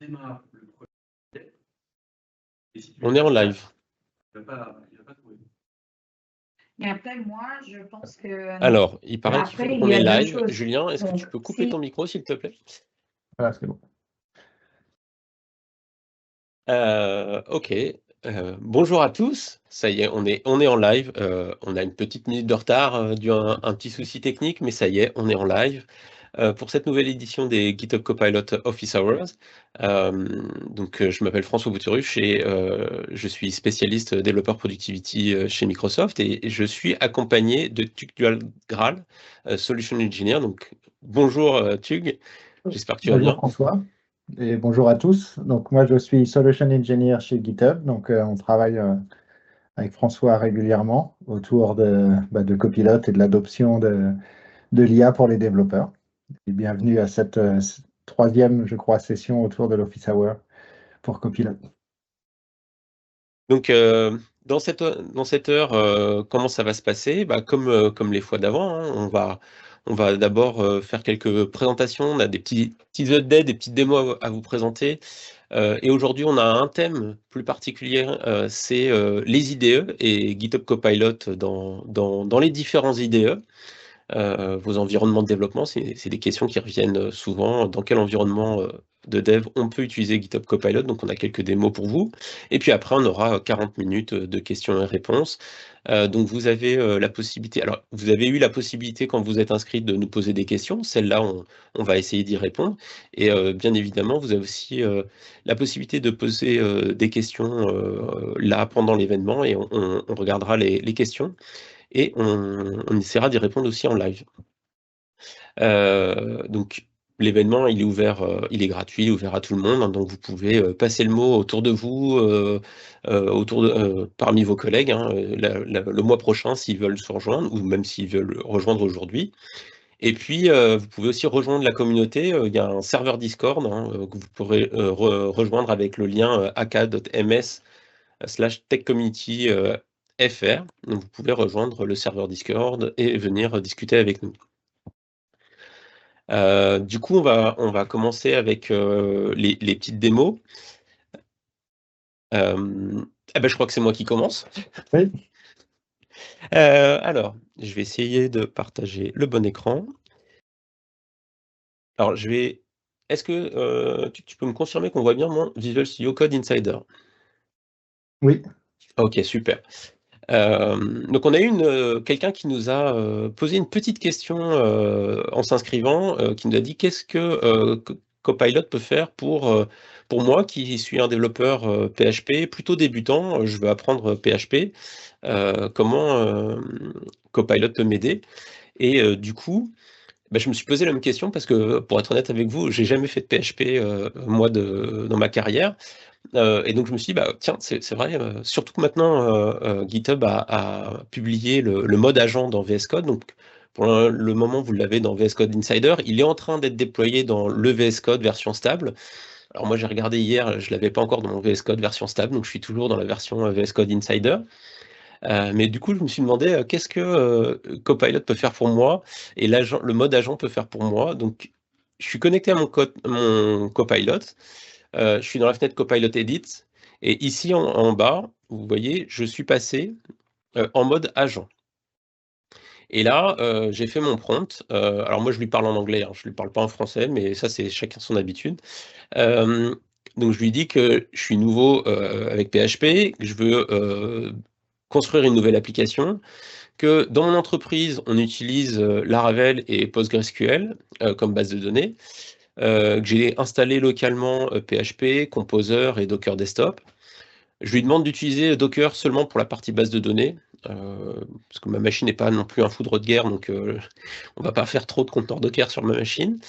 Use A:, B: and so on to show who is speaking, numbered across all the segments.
A: démarre le projet, et si tu
B: On est en live.
A: il va pas trouver.
C: Et après, moi, je pense que.
B: Alors, il paraît qu'il faut
C: Après,
B: qu'on
C: il y
B: est
C: a deux
B: live.
C: choses.
B: Julien, est-ce que tu peux couper
C: Si-
B: ton micro, s'il te plaît?
D: Voilà, c'est bon.
B: Ok. Bonjour à tous. Ça y est, on est en live. On a une petite minute de retard dû à un petit souci technique, mais ça y est, on est en live. Pour cette nouvelle édition des GitHub Copilot Office Hours. Je m'appelle François Bouteruche et je suis spécialiste développeur productivity chez Microsoft et je suis accompagné de Tug Dual-Graal, Solution Engineer. Donc, bonjour Tug, j'espère que tu vas bien.
D: Bonjour François et bonjour à tous. Donc moi je suis Solution Engineer chez GitHub. Donc on travaille avec François régulièrement autour de Copilot et de l'adoption de l'IA pour les développeurs. Et bienvenue à cette troisième, je crois, session autour de l'Office Hour pour Copilot.
B: Donc, dans cette heure, comment ça va se passer? Comme les fois d'avant, hein, on va d'abord faire quelques présentations. On a des petits updates, des petites démos à vous présenter. Et aujourd'hui, on a un thème plus particulier, c'est les IDE et GitHub Copilot dans les différents IDE. Vos environnements de développement, c'est des questions qui reviennent souvent. Dans quel environnement de dev on peut utiliser GitHub Copilot? Donc on a quelques démos pour vous. Et puis après, on aura 40 minutes de questions et réponses. Donc vous avez la possibilité, alors vous avez eu la possibilité quand vous êtes inscrit de nous poser des questions. Celles-là, on va essayer d'y répondre. Et bien évidemment, vous avez aussi la possibilité de poser des questions là pendant l'événement et on regardera les questions. Et on essaiera d'y répondre aussi en live. Donc l'événement, il est ouvert, il est gratuit, il est ouvert à tout le monde, hein, donc vous pouvez passer le mot autour de vous, parmi vos collègues, hein, le mois prochain s'ils veulent se rejoindre, ou même s'ils veulent rejoindre aujourd'hui. Et puis, vous pouvez aussi rejoindre la communauté. Il y a un serveur Discord que vous pourrez rejoindre avec le lien aka.ms/techcommunity.fr. Donc, vous pouvez rejoindre le serveur Discord et venir discuter avec nous. Du coup, on va commencer avec les petites démos. Je crois que c'est moi qui commence.
D: Oui.
B: Alors, je vais essayer de partager le bon écran. Alors, est-ce que tu peux me confirmer qu'on voit bien mon Visual Studio Code Insider?
D: Oui.
B: Ok, super. Donc on a eu quelqu'un qui nous a posé une petite question en s'inscrivant, qui nous a dit qu'est-ce que Copilot peut faire pour moi qui suis un développeur PHP plutôt débutant, je veux apprendre PHP, comment Copilot peut m'aider? Et du coup, je me suis posé la même question parce que, pour être honnête avec vous, j'ai jamais fait de PHP moi dans ma carrière. Et donc je me suis dit, tiens, c'est vrai, surtout que maintenant GitHub a publié le mode agent dans VS Code. Donc pour le moment, vous l'avez dans VS Code Insider. Il est en train d'être déployé dans le VS Code version stable. Alors moi, j'ai regardé hier, je ne l'avais pas encore dans mon VS Code version stable, donc je suis toujours dans la version VS Code Insider. Mais du coup, je me suis demandé qu'est-ce que Copilot peut faire pour moi et le mode agent peut faire pour moi. Donc, je suis connecté à mon Copilot. Je suis dans la fenêtre Copilot Edit. Et ici, en bas, vous voyez, je suis passé en mode agent. Et là, j'ai fait mon prompt. Alors moi, je lui parle en anglais, hein, je ne lui parle pas en français, mais ça, c'est chacun son habitude. Donc, je lui dis que je suis nouveau avec PHP, que je veux construire une nouvelle application, que dans mon entreprise, on utilise Laravel et PostgreSQL comme base de données, que j'ai installé localement PHP, Composer et Docker Desktop. Je lui demande d'utiliser Docker seulement pour la partie base de données, parce que ma machine n'est pas non plus un foudre de guerre, donc on va pas faire trop de conteneurs Docker sur ma machine.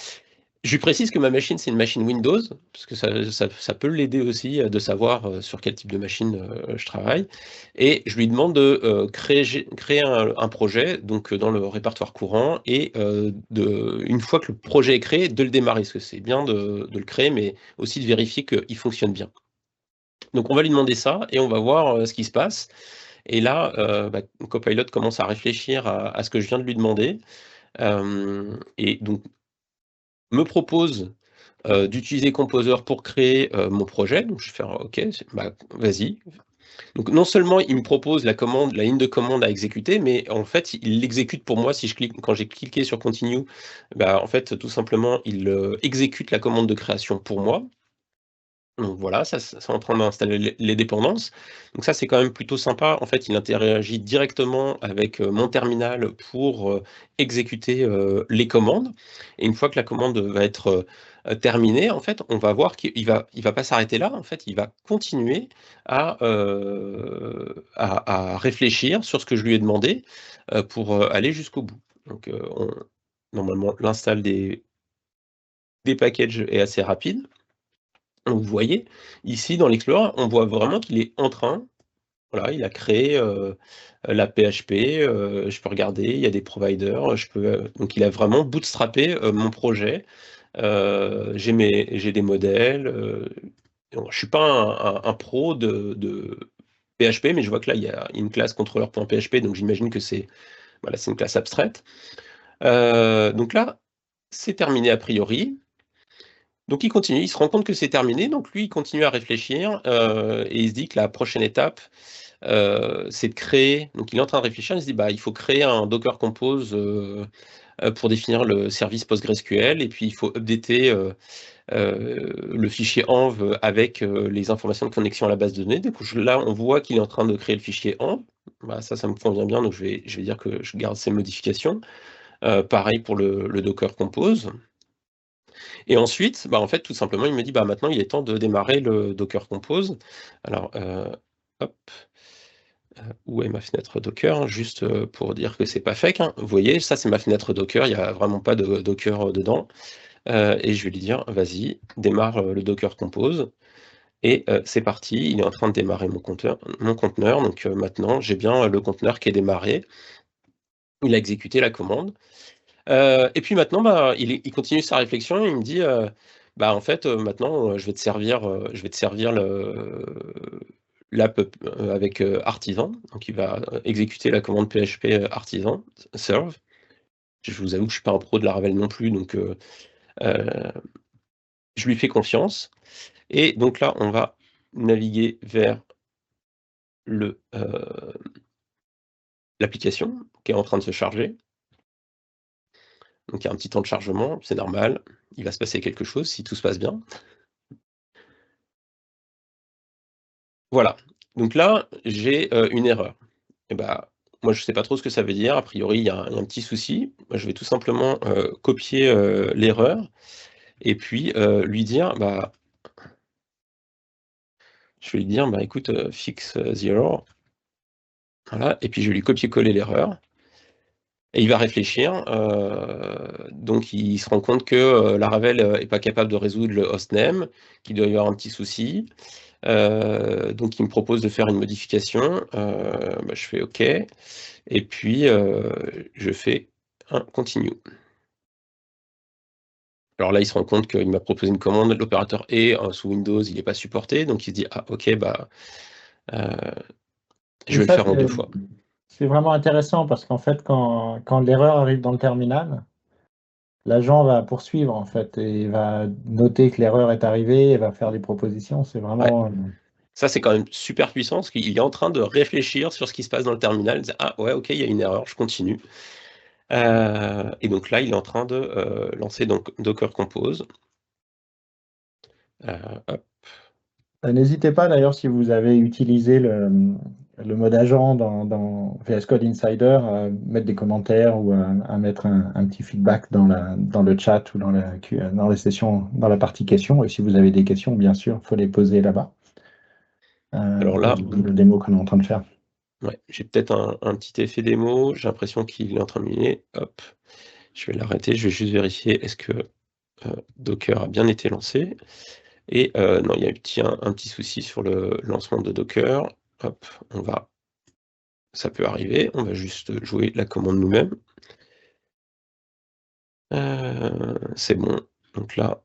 B: Je lui précise que ma machine, c'est une machine Windows, parce que ça peut l'aider aussi de savoir sur quel type de machine je travaille. Et je lui demande de créer un projet donc dans le répertoire courant, et une fois que le projet est créé, de le démarrer, parce que c'est bien de le créer, mais aussi de vérifier qu'il fonctionne bien. Donc on va lui demander ça, et on va voir ce qui se passe. Et là, Copilot commence à réfléchir à ce que je viens de lui demander. Et donc, me propose d'utiliser Composer pour créer mon projet. Donc je vais faire OK, bah, vas-y. Donc non seulement il me propose la ligne de commande à exécuter, mais en fait il l'exécute pour moi. Quand j'ai cliqué sur Continue, bah, en fait tout simplement il exécute la commande de création pour moi. Donc voilà, ça c'est en train d'installer les dépendances. Donc ça c'est quand même plutôt sympa. En fait, il interagit directement avec mon terminal pour exécuter les commandes. Et une fois que la commande va être terminée, en fait, on va voir qu'il il va pas s'arrêter là. En fait, il va continuer à réfléchir sur ce que je lui ai demandé pour aller jusqu'au bout. Donc normalement, l'install des packages est assez rapide. Donc, vous voyez, ici dans l'Explorer, on voit vraiment qu'il est en train, voilà, il a créé la PHP, je peux regarder, il y a des providers, donc il a vraiment bootstrappé mon projet. J'ai des modèles. Je ne suis pas un pro de PHP, mais je vois que là, il y a une classe contrôleur.php, donc j'imagine que c'est voilà, une classe abstraite. Donc là, c'est terminé a priori. Donc il continue, il se rend compte que c'est terminé, donc lui il continue à réfléchir et il se dit que la prochaine étape c'est de créer, donc il est en train de réfléchir, il se dit bah il faut créer un Docker Compose pour définir le service PostgreSQL et puis il faut updater le fichier env avec les informations de connexion à la base de données. Donc là on voit qu'il est en train de créer le fichier env, bah, ça me convient bien, donc je vais dire que je garde ces modifications. Pareil pour le Docker Compose. Et ensuite, bah, en fait, tout simplement, il me dit, bah, maintenant, il est temps de démarrer le Docker Compose. Alors, hop, où est ma fenêtre Docker? Juste pour dire que c'est pas fake, hein. Vous voyez, ça, c'est ma fenêtre Docker, il n'y a vraiment pas de Docker dedans. Et je vais lui dire, vas-y, démarre le Docker Compose. Et c'est parti, il est en train de démarrer mon conteneur. Donc maintenant, j'ai bien le conteneur qui est démarré. Il a exécuté la commande. Et puis maintenant, bah, il continue sa réflexion, il me dit, bah, en fait, maintenant, je vais te servir l'app avec Artisan. Donc il va exécuter la commande PHP Artisan serve. Je vous avoue que je suis pas un pro de Laravel non plus, donc je lui fais confiance. Et donc là, on va naviguer vers l'application qui est en train de se charger. Donc il y a un petit temps de chargement, c'est normal. Il va se passer quelque chose si tout se passe bien. Voilà. Donc là, j'ai une erreur. Et bah, moi, je ne sais pas trop ce que ça veut dire. A priori, il y a un petit souci. Moi, je vais tout simplement copier l'erreur et puis lui dire, bah, je vais lui dire, bah, écoute, fix the error. Voilà. Et puis, je vais lui copier-coller l'erreur. Et il va réfléchir. Donc, il se rend compte que Laravel n'est pas capable de résoudre le hostname, qu'il doit y avoir un petit souci. Donc il me propose de faire une modification, bah, je fais OK, et puis je fais un continue. Alors là, il se rend compte qu'il m'a proposé une commande, l'opérateur est sous Windows, il n'est pas supporté, donc il se dit ah OK, bah je vais le faire en 2 fois.
D: C'est vraiment intéressant parce qu'en fait, quand l'erreur arrive dans le terminal, l'agent va poursuivre en fait et va noter que l'erreur est arrivée et va faire des propositions. C'est vraiment.
B: Ça, c'est quand même super puissant parce qu'il est en train de réfléchir sur ce qui se passe dans le terminal. Il dit, ah ouais, OK, il y a une erreur, je continue. Et donc là, il est en train de lancer donc Docker Compose. Hop.
D: N'hésitez pas d'ailleurs si vous avez utilisé le mode agent dans VS Code Insider à mettre des commentaires ou à mettre un petit feedback dans le chat ou dans les sessions, dans la partie questions. Et si vous avez des questions, bien sûr, il faut les poser là-bas.
B: Alors là,
D: le démo qu'on est en train de faire.
B: Ouais, j'ai peut-être un petit effet démo, j'ai l'impression qu'il est en train de miner. Hop, je vais l'arrêter, je vais juste vérifier est-ce que Docker a bien été lancé. Et non, il y a un petit souci sur le lancement de Docker. Hop, ça peut arriver, on va juste jouer la commande nous-mêmes. C'est bon, donc là,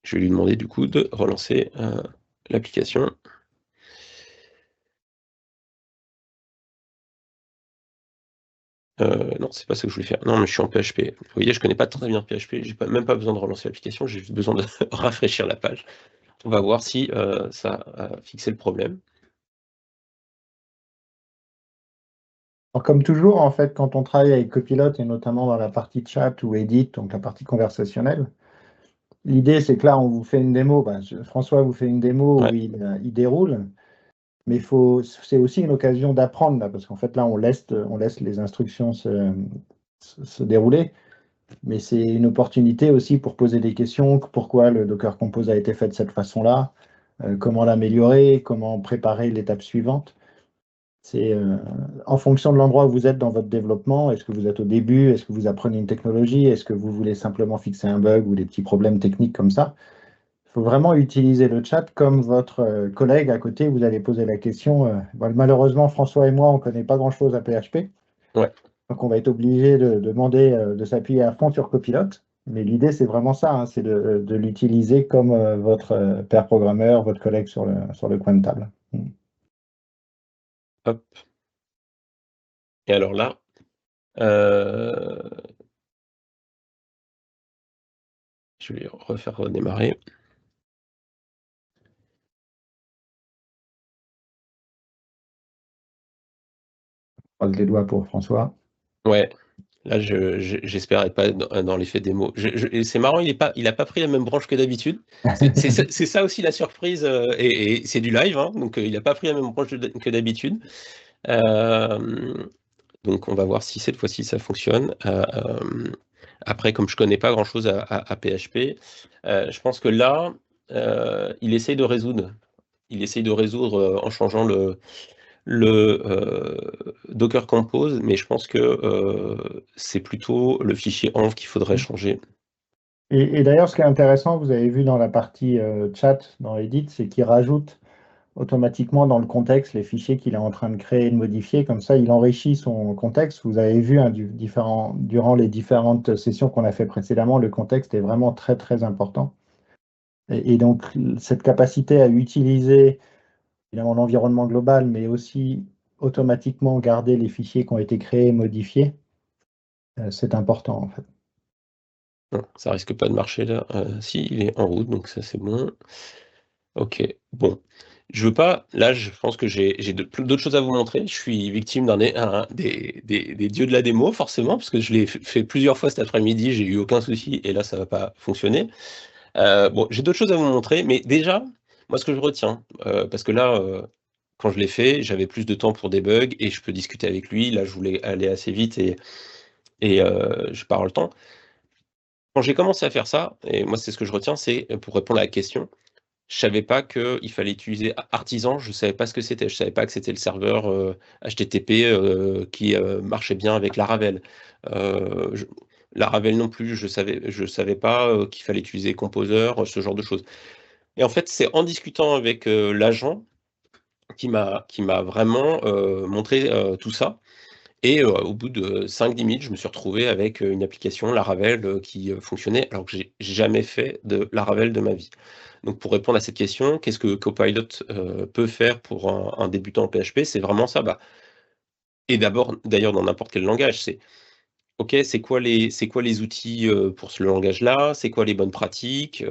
B: je vais lui demander du coup de relancer l'application. Non, c'est pas ça que je voulais faire. Non, mais je suis en PHP. Vous voyez, je connais pas très bien PHP. J'ai même pas besoin de relancer l'application. J'ai juste besoin de rafraîchir la page. On va voir si ça a fixé le problème.
D: Alors, comme toujours, en fait, quand on travaille avec Copilot, et notamment dans la partie chat ou edit, donc la partie conversationnelle, l'idée, c'est que là, on vous fait une démo. François vous fait une démo où il déroule, mais c'est aussi une occasion d'apprendre, là, parce qu'en fait, là, on laisse les instructions se dérouler, mais c'est une opportunité aussi pour poser des questions. Pourquoi le Docker Compose a été fait de cette façon-là? Comment l'améliorer? Comment préparer l'étape suivante? C'est en fonction de l'endroit où vous êtes dans votre développement. Est-ce que vous êtes au début? Est-ce que vous apprenez une technologie? Est-ce que vous voulez simplement fixer un bug ou des petits problèmes techniques comme ça? Il faut vraiment utiliser le chat comme votre collègue à côté. Vous allez poser la question. Malheureusement, François et moi, on ne connaît pas grand-chose à PHP.
B: Ouais.
D: Donc, on va être obligé de demander de s'appuyer à fond sur Copilot. Mais l'idée, c'est vraiment ça, hein, c'est de l'utiliser comme votre pair programmeur, votre collègue sur le coin de table.
B: Hop. Et alors là, je vais refaire redémarrer.
D: On croise les doigts pour François.
B: Ouais. Là, j'espère être pas dans l'effet démo. Et c'est marrant, il a pas pris la même branche que d'habitude. C'est ça aussi la surprise, et c'est du live, hein, donc il a pas pris la même branche que d'habitude. Donc on va voir si cette fois-ci ça fonctionne. Après, comme je connais pas grand-chose à PHP, je pense que là, il essaye de résoudre. Il essaye de résoudre en changeant le Docker Compose, mais je pense que c'est plutôt le fichier env qu'il faudrait changer.
D: Et d'ailleurs, ce qui est intéressant, vous avez vu dans la partie chat, dans Edit, c'est qu'il rajoute automatiquement dans le contexte les fichiers qu'il est en train de créer et de modifier. Comme ça, il enrichit son contexte. Vous avez vu hein, durant les différentes sessions qu'on a fait précédemment, le contexte est vraiment très, très important. Et donc, cette capacité à utiliser évidemment l'environnement global, mais aussi automatiquement garder les fichiers qui ont été créés et modifiés, c'est important en fait.
B: Non, ça risque pas de marcher là. Si, il est en route, donc ça c'est bon. Ok, bon. Je veux pas. Là, je pense que j'ai d'autres choses à vous montrer. Je suis victime des dieux de la démo, forcément, parce que je l'ai fait plusieurs fois cet après-midi, j'ai eu aucun souci, et là, ça va pas fonctionner. Bon, j'ai d'autres choses à vous montrer, mais déjà, moi, ce que je retiens, parce que là, quand je l'ai fait, j'avais plus de temps pour des bugs, et je peux discuter avec lui. Là, je voulais aller assez vite, et je pars le temps. Quand j'ai commencé à faire ça, et moi, c'est ce que je retiens, c'est pour répondre à la question. Je savais pas qu'il fallait utiliser Artisan, je savais pas ce que c'était. Je savais pas que c'était le serveur HTTP qui marchait bien avec Laravel. Laravel non plus, je savais pas qu'il fallait utiliser Composer, ce genre de choses. Et en fait, c'est en discutant avec l'agent qui m'a vraiment montré tout ça. Et au bout de 5-10 minutes, je me suis retrouvé avec une application Laravel qui fonctionnait, alors que j'ai jamais fait de Laravel de ma vie. Donc pour répondre à cette question, qu'est-ce que Copilot peut faire pour un débutant en PHP? C'est vraiment ça. Et d'abord, d'ailleurs, dans n'importe quel langage, c'est OK, c'est quoi les outils pour ce langage-là? C'est quoi les bonnes pratiques?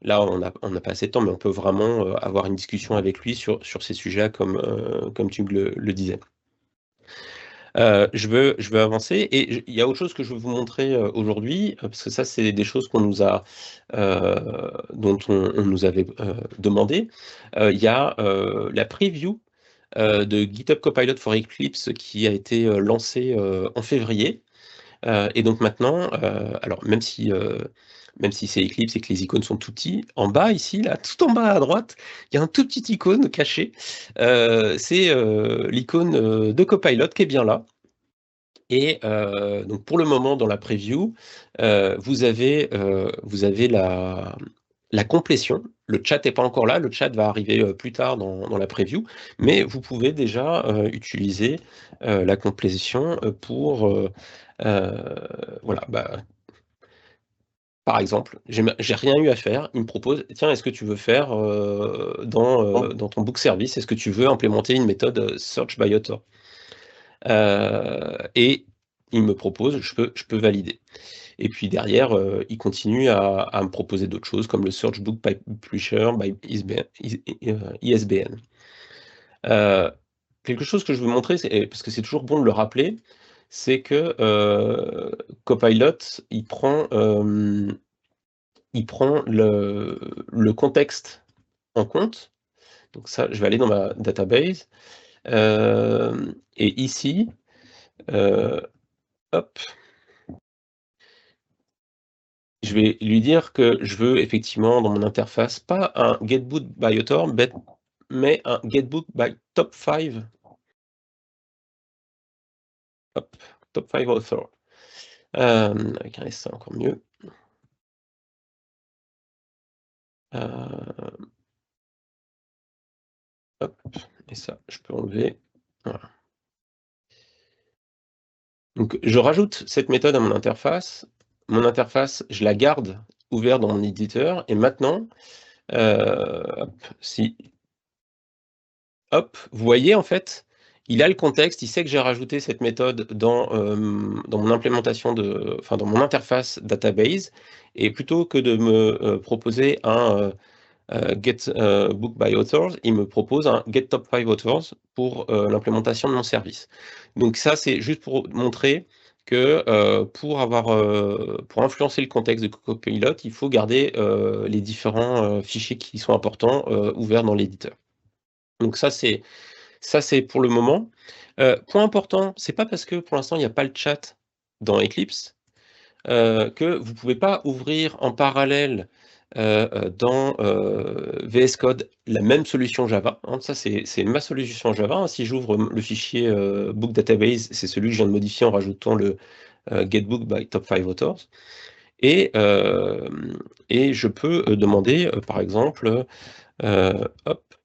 B: Là, on n'a pas assez de temps, mais on peut vraiment avoir une discussion avec lui sur ces sujets comme tu le disais. Je veux avancer, et il y a autre chose que je veux vous montrer aujourd'hui, parce que ça, c'est des choses qu'on nous a, dont on nous avait demandé. Il y a la preview de GitHub Copilot for Eclipse qui a été lancée en février. Et donc maintenant, alors même si c'est Eclipse et que les icônes sont tout petits, en bas ici, là, tout en bas à droite, il y a un tout petit icône caché. C'est l'icône de Copilot qui est bien là. Et donc pour le moment, dans la preview, vous avez la complétion. Le chat n'est pas encore là, le chat va arriver plus tard dans la preview, mais vous pouvez déjà utiliser la complétion pour voilà. Par exemple, j'ai rien eu à faire, il me propose: «Tiens, est-ce que tu veux faire dans ton book service, est-ce que tu veux implémenter une méthode search by author?» Et il me propose, je peux valider. Et puis derrière, il continue à me proposer d'autres choses comme le Search Book Publisher by ISBN. Quelque chose que je veux montrer, parce que c'est toujours bon de le rappeler, c'est que Copilot, il prend le contexte en compte. Donc ça, je vais aller dans ma database. Et ici, hop, je vais lui dire que je veux effectivement dans mon interface, pas un getbook by author, mais un getbook by top 5. Hop, top 5 author. Avec un S, c'est encore mieux. Hop, et ça, je peux enlever. Voilà. Donc, je rajoute cette méthode à mon interface. Mon interface, je la garde ouverte dans mon éditeur. Et maintenant, hop, vous voyez, en fait, il a le contexte, il sait que j'ai rajouté cette méthode dans mon implémentation dans mon interface database. Et plutôt que de me proposer un get book by authors, il me propose un get top 5 authors pour l'implémentation de mon service. Donc ça, c'est juste pour montrer que pour influencer le contexte de Copilot, il faut garder les différents fichiers qui sont importants ouverts dans l'éditeur. Donc ça, c'est pour le moment. Point important, c'est pas parce que pour l'instant il n'y a pas le chat dans Eclipse que vous ne pouvez pas ouvrir en parallèle dans VS Code la même solution Java. Hein. Ça, c'est ma solution Java. Hein. Si j'ouvre le fichier book database, c'est celui que je viens de modifier en rajoutant le getbook by top 5 authors. Et je peux demander, par exemple, hop,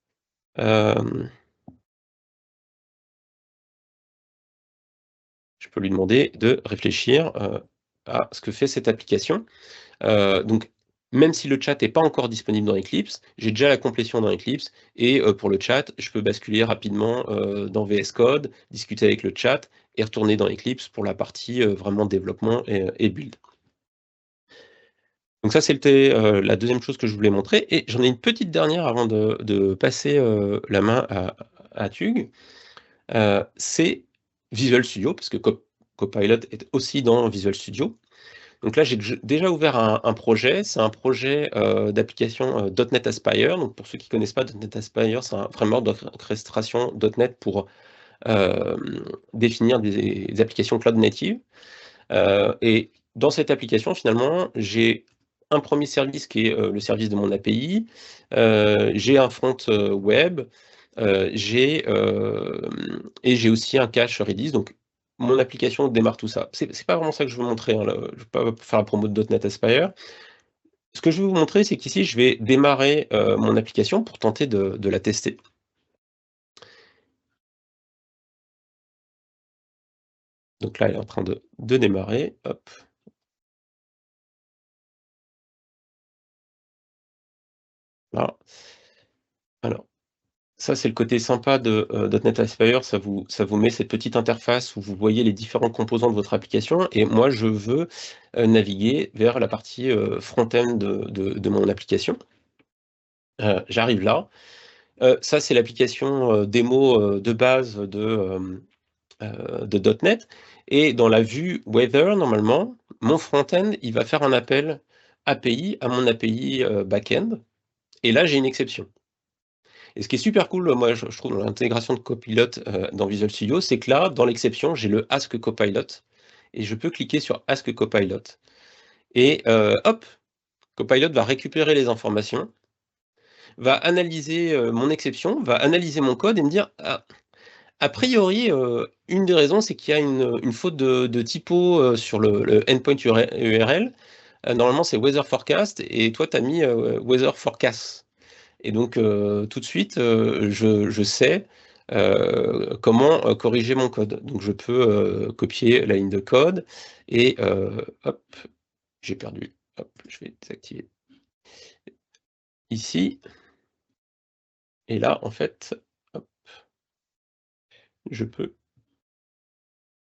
B: je peux lui demander de réfléchir à ce que fait cette application. Donc, même si le chat n'est pas encore disponible dans Eclipse, j'ai déjà la complétion dans Eclipse, et pour le chat, je peux basculer rapidement dans VS Code, discuter avec le chat, et retourner dans Eclipse pour la partie vraiment développement et build. Donc ça, c'était la deuxième chose que je voulais montrer, et j'en ai une petite dernière avant de passer la main à Tug. C'est Visual Studio, parce que Copilot est aussi dans Visual Studio. Donc là, j'ai déjà ouvert un projet. C'est un projet d'application .NET Aspire. Donc pour ceux qui ne connaissent pas .NET Aspire, c'est un framework d'orchestration .NET pour définir des applications cloud native. Et dans cette application, finalement, j'ai un premier service qui est le service de mon API. J'ai un front web. Et j'ai aussi un cache Redis. Donc mon application démarre tout ça. C'est pas vraiment ça que je veux montrer. Hein, je ne vais pas faire la promo de .NET Aspire. Ce que je vais vous montrer, c'est qu'ici, je vais démarrer mon application pour tenter de la tester. Donc là, elle est en train de démarrer. Hop. Là. Alors, ça, c'est le côté sympa de .NET Aspire. Ça vous met cette petite interface où vous voyez les différents composants de votre application. Et moi, je veux naviguer vers la partie front-end de mon application. J'arrive là. Ça, c'est l'application démo de base de .NET. Et dans la vue Weather, normalement, mon front-end, il va faire un appel API à mon API back-end. Et là, j'ai une exception. Et ce qui est super cool, moi, je trouve, dans l'intégration de Copilot dans Visual Studio, c'est que là, dans l'exception, j'ai le Ask Copilot. Et je peux cliquer sur Ask Copilot. Et hop, Copilot va récupérer les informations, va analyser mon exception, va analyser mon code et me dire a priori, une des raisons, c'est qu'il y a une faute de typo sur le endpoint URL. Normalement, c'est weather forecast et toi, tu as mis weather forecast. Et donc, tout de suite, je sais comment corriger mon code. Donc, je peux copier la ligne de code et hop, j'ai perdu. Hop, je vais désactiver ici. Et là, en fait, hop, je peux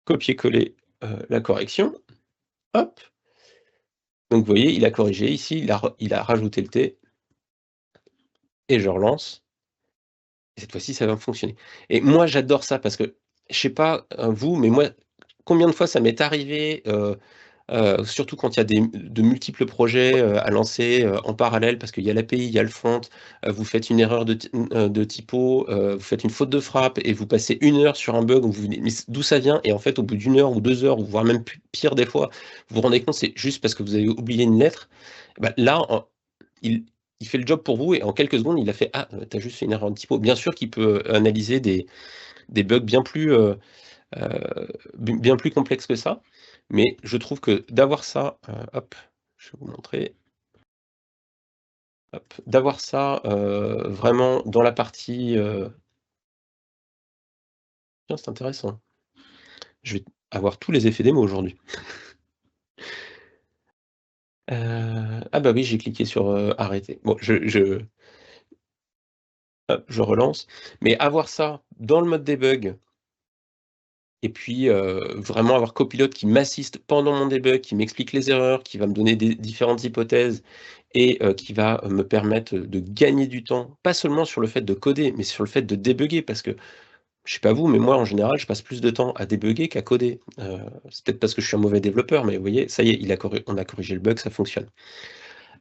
B: copier-coller la correction. Hop. Donc vous voyez, il a corrigé ici, il a rajouté le T. Et je relance. Et cette fois-ci, ça va fonctionner. Et moi, j'adore ça parce que, je sais pas vous, mais moi, combien de fois ça m'est arrivé, surtout quand il y a de multiples projets à lancer en parallèle, parce qu'il y a l'API, il y a le front, vous faites une erreur de typo, vous faites une faute de frappe et vous passez 1 heure sur un bug, où vous vous dites mais d'où ça vient? Et en fait, au bout d'1 heure ou 2 heures, ou voire même pire des fois, vous vous rendez compte, c'est juste parce que vous avez oublié une lettre. Bah, là, il fait le job pour vous et en quelques secondes, il a fait: «Ah, tu as juste fait une erreur de typo». Bien sûr qu'il peut analyser des bugs bien plus complexes que ça, mais je trouve que d'avoir ça, hop, je vais vous montrer. Hop, d'avoir ça, vraiment dans la partie, tiens, c'est intéressant. Je vais avoir tous les effets démo aujourd'hui. Ah bah oui, j'ai cliqué sur, arrêter. Bon, hop, je relance, mais avoir ça dans le mode debug et puis, vraiment avoir Copilot qui m'assiste pendant mon debug, qui m'explique les erreurs, qui va me donner des différentes hypothèses et qui va me permettre de gagner du temps, pas seulement sur le fait de coder, mais sur le fait de débugger. Parce que, je sais pas vous, mais moi en général, je passe plus de temps à débugger qu'à coder. C'est peut-être parce que je suis un mauvais développeur, mais vous voyez, ça y est, on a corrigé le bug, ça fonctionne.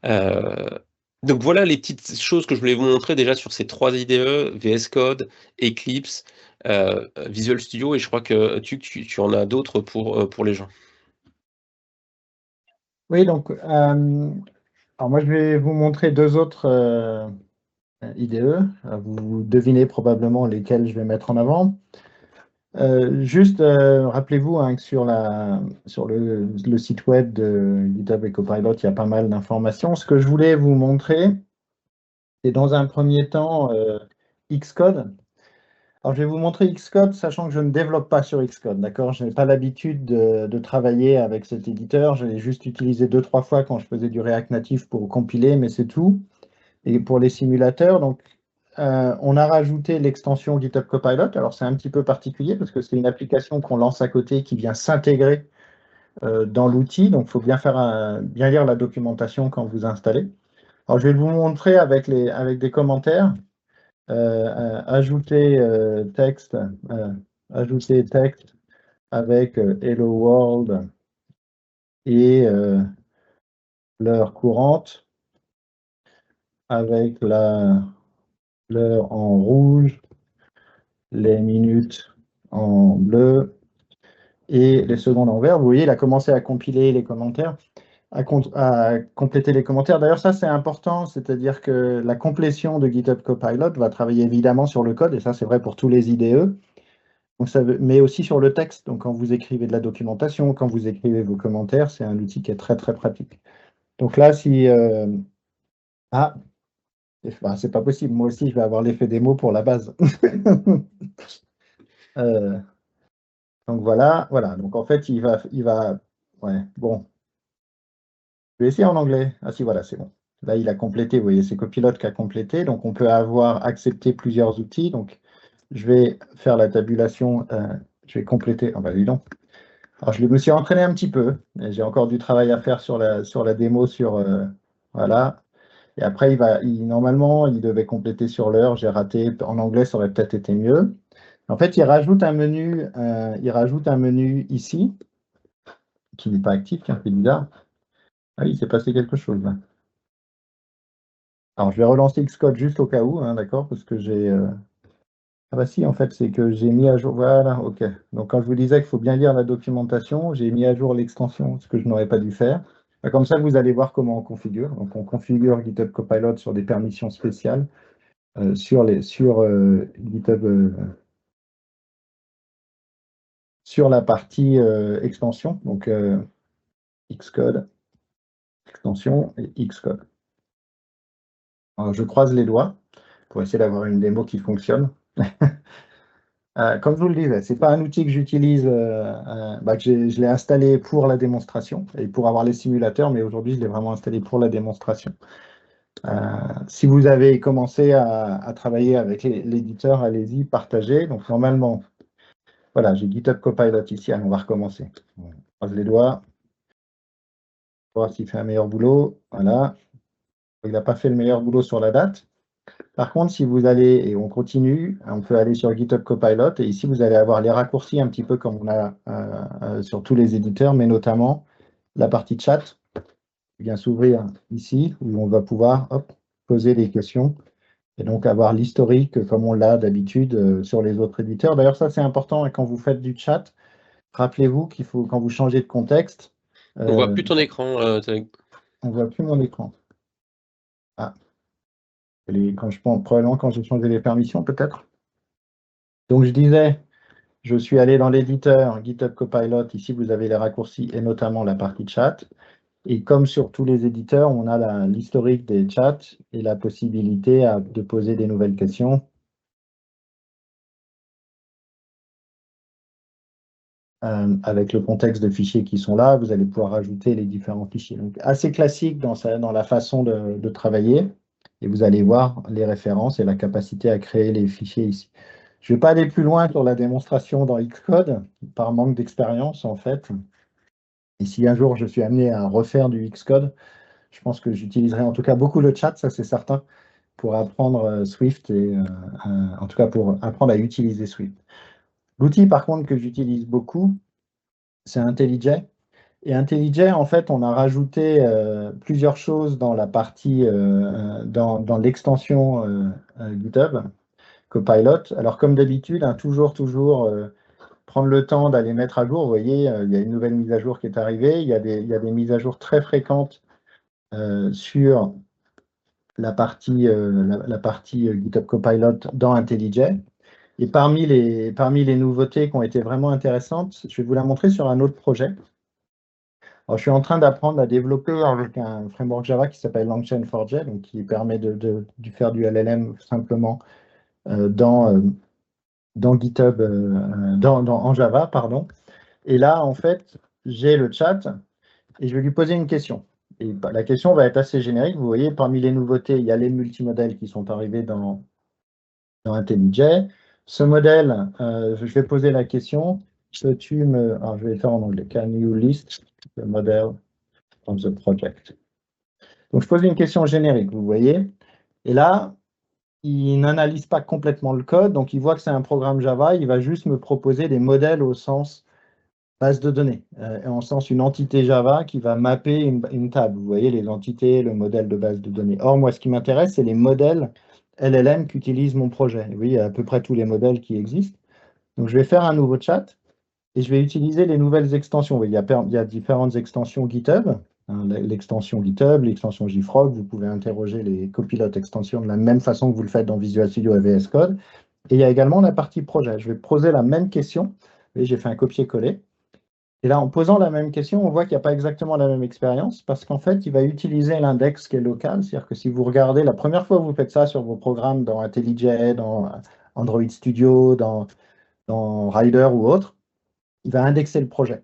B: Donc voilà les petites choses que je voulais vous montrer déjà sur ces 3 IDE, VS Code, Eclipse, Visual Studio, et je crois que tu en as d'autres pour les gens.
D: Oui, donc, alors moi, je vais vous montrer 2 autres IDE. Vous devinez probablement lesquels je vais mettre en avant. Juste, rappelez-vous hein, que sur le site web de GitHub et Copilot, il y a pas mal d'informations. Ce que je voulais vous montrer, c'est dans un premier temps Xcode. Alors, je vais vous montrer Xcode, sachant que je ne développe pas sur Xcode, d'accord? Je n'ai pas l'habitude de travailler avec cet éditeur. Je l'ai juste utilisé 2-3 fois quand je faisais du React Native pour compiler, mais c'est tout. Et pour les simulateurs, donc, on a rajouté l'extension GitHub Copilot. Alors, c'est un petit peu particulier parce que c'est une application qu'on lance à côté qui vient s'intégrer dans l'outil. Donc, il faut bien lire la documentation quand vous installez. Alors, je vais vous montrer avec des commentaires. Ajouter texte avec Hello World et l'heure courante avec l'heure en rouge, les minutes en bleu et les secondes en vert. Vous voyez, il a commencé à compiler les commentaires, à compléter les commentaires. D'ailleurs, ça, c'est important, c'est-à-dire que la complétion de GitHub Copilot va travailler évidemment sur le code, et ça, c'est vrai pour tous les IDE. Donc mais aussi sur le texte. Donc, quand vous écrivez de la documentation, quand vous écrivez vos commentaires, c'est un outil qui est très, très pratique. Donc là, si... Ah, bah, c'est pas possible. Moi aussi, je vais avoir l'effet démo pour la base. Donc voilà. Donc en fait, il va... Ouais, bon. Je vais essayer en anglais. Ah si, voilà, c'est bon. Là, il a complété. Vous voyez, c'est Copilot qui a complété. Donc, on peut avoir accepté plusieurs outils. Donc, je vais faire la tabulation. Je vais compléter. Ah bah, dis donc. Alors, je me suis entraîné un petit peu, mais j'ai encore du travail à faire sur la démo, voilà. Et après, normalement, il devait compléter sur l'heure. J'ai raté. En anglais, ça aurait peut-être été mieux. En fait, il rajoute un menu ici, qui n'est pas actif, tiens, c'est bizarre. Ah oui, il s'est passé quelque chose là. Alors, je vais relancer Xcode juste au cas où, hein, d'accord, parce que j'ai... Ah bah si, en fait, c'est que j'ai mis à jour... Voilà, ok. Donc, quand je vous disais qu'il faut bien lire la documentation, j'ai mis à jour l'extension, ce que je n'aurais pas dû faire. Bah, comme ça, vous allez voir comment on configure. Donc, on configure GitHub Copilot sur des permissions spéciales sur GitHub, sur la partie extension. Donc, Xcode, extension et Xcode. Alors, je croise les doigts pour essayer d'avoir une démo qui fonctionne. Comme je vous le disais, ce n'est pas un outil que j'utilise, je l'ai installé pour la démonstration et pour avoir les simulateurs, mais aujourd'hui, je l'ai vraiment installé pour la démonstration. Si vous avez commencé à travailler avec l'éditeur, allez-y, partagez. Donc, normalement, voilà, j'ai GitHub Copilot ici. Allez, on va recommencer. On croise les doigts. Voir s'il fait un meilleur boulot. Voilà. Il n'a pas fait le meilleur boulot sur la date. Par contre, si vous allez, et on continue, on peut aller sur GitHub Copilot, et ici, vous allez avoir les raccourcis un petit peu comme on a sur tous les éditeurs, mais notamment la partie chat qui vient s'ouvrir ici, où on va pouvoir poser des questions, et donc avoir l'historique comme on l'a d'habitude sur les autres éditeurs. D'ailleurs, ça, c'est important, et quand vous faites du chat, rappelez-vous qu'il faut, quand vous changez de contexte,
B: On voit plus ton écran.
D: on ne voit plus mon écran. Ah. Probablement quand j'ai changé les permissions, peut-être. Donc, je disais, je suis allé dans l'éditeur GitHub Copilot. Ici, vous avez les raccourcis et notamment la partie chat. Et comme sur tous les éditeurs, on a l'historique des chats et la possibilité de poser des nouvelles questions. Avec le contexte de fichiers qui sont là, vous allez pouvoir ajouter les différents fichiers. Donc, assez classique dans la façon de travailler. Et vous allez voir les références et la capacité à créer les fichiers ici. Je ne vais pas aller plus loin sur la démonstration dans Xcode, par manque d'expérience en fait. Et si un jour je suis amené à refaire du Xcode, je pense que j'utiliserai en tout cas beaucoup le chat, ça c'est certain, pour apprendre Swift et en tout cas pour apprendre à utiliser Swift. L'outil par contre que j'utilise beaucoup, c'est IntelliJ. Et IntelliJ, en fait, on a rajouté plusieurs choses dans la partie, dans l'extension GitHub Copilot. Alors, comme d'habitude, toujours prendre le temps d'aller mettre à jour. Vous voyez, il y a une nouvelle mise à jour qui est arrivée. Il y a des mises à jour très fréquentes sur la partie GitHub Copilot dans IntelliJ. Et parmi les nouveautés qui ont été vraiment intéressantes, je vais vous la montrer sur un autre projet. Alors, je suis en train d'apprendre à développer avec un framework Java qui s'appelle LangChain4j, donc qui permet de faire du LLM simplement dans GitHub, en Java, pardon. Et là, en fait, j'ai le chat et je vais lui poser une question. Et la question va être assez générique. Vous voyez, parmi les nouveautés, il y a les multimodèles qui sont arrivés dans IntelliJ. Ce modèle, je vais poser la question. Peux-tu me... Alors, je vais le faire en anglais. Can you list the model of the project? Donc, je pose une question générique, vous voyez. Et là, il n'analyse pas complètement le code, donc il voit que c'est un programme Java, il va juste me proposer des modèles au sens base de données, en sens une entité Java qui va mapper une table. Vous voyez les entités, le modèle de base de données. Or, moi, ce qui m'intéresse, c'est les modèles LLM qu'utilise mon projet. Vous voyez, à peu près tous les modèles qui existent. Donc, je vais faire un nouveau chat et je vais utiliser les nouvelles extensions. Vous voyez, il y a différentes extensions GitHub. L'extension GitHub, l'extension JFrog, vous pouvez interroger les Copilot extensions de la même façon que vous le faites dans Visual Studio et VS Code. Et il y a également la partie projet. Je vais poser la même question. Et j'ai fait un copier-coller. Et là, en posant la même question, on voit qu'il n'y a pas exactement la même expérience parce qu'en fait, il va utiliser l'index qui est local. C'est-à-dire que si vous regardez, la première fois que vous faites ça sur vos programmes dans IntelliJ, dans Android Studio, dans Rider ou autre, il va indexer le projet.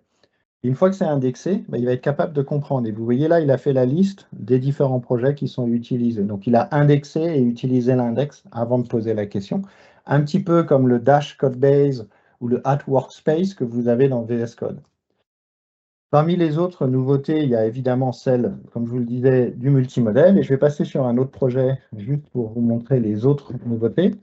D: Une fois que c'est indexé, il va être capable de comprendre. Et vous voyez là, il a fait la liste des différents projets qui sont utilisés. Donc, il a indexé et utilisé l'index avant de poser la question. Un petit peu comme le Dash Codebase ou le @workspace que vous avez dans VS Code. Parmi les autres nouveautés, il y a évidemment celle, comme je vous le disais, du multimodèle. Et je vais passer sur un autre projet juste pour vous montrer les autres nouveautés.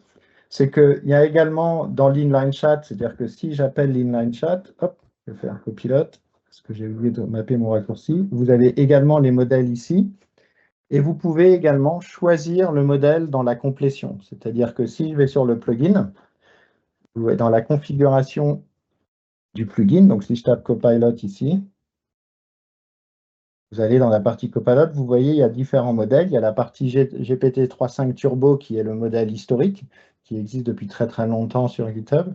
D: C'est qu'il y a également dans l'inline chat, c'est-à-dire que si j'appelle l'inline chat, hop, je vais faire copilote, parce que j'ai oublié de mapper mon raccourci. Vous avez également les modèles ici. Et vous pouvez également choisir le modèle dans la complétion. C'est-à-dire que si je vais sur le plugin, vous êtes dans la configuration du plugin. Donc, si je tape Copilot ici, vous allez dans la partie Copilot, vous voyez, il y a différents modèles. Il y a la partie GPT 3.5 Turbo, qui est le modèle historique, qui existe depuis très très longtemps sur GitHub,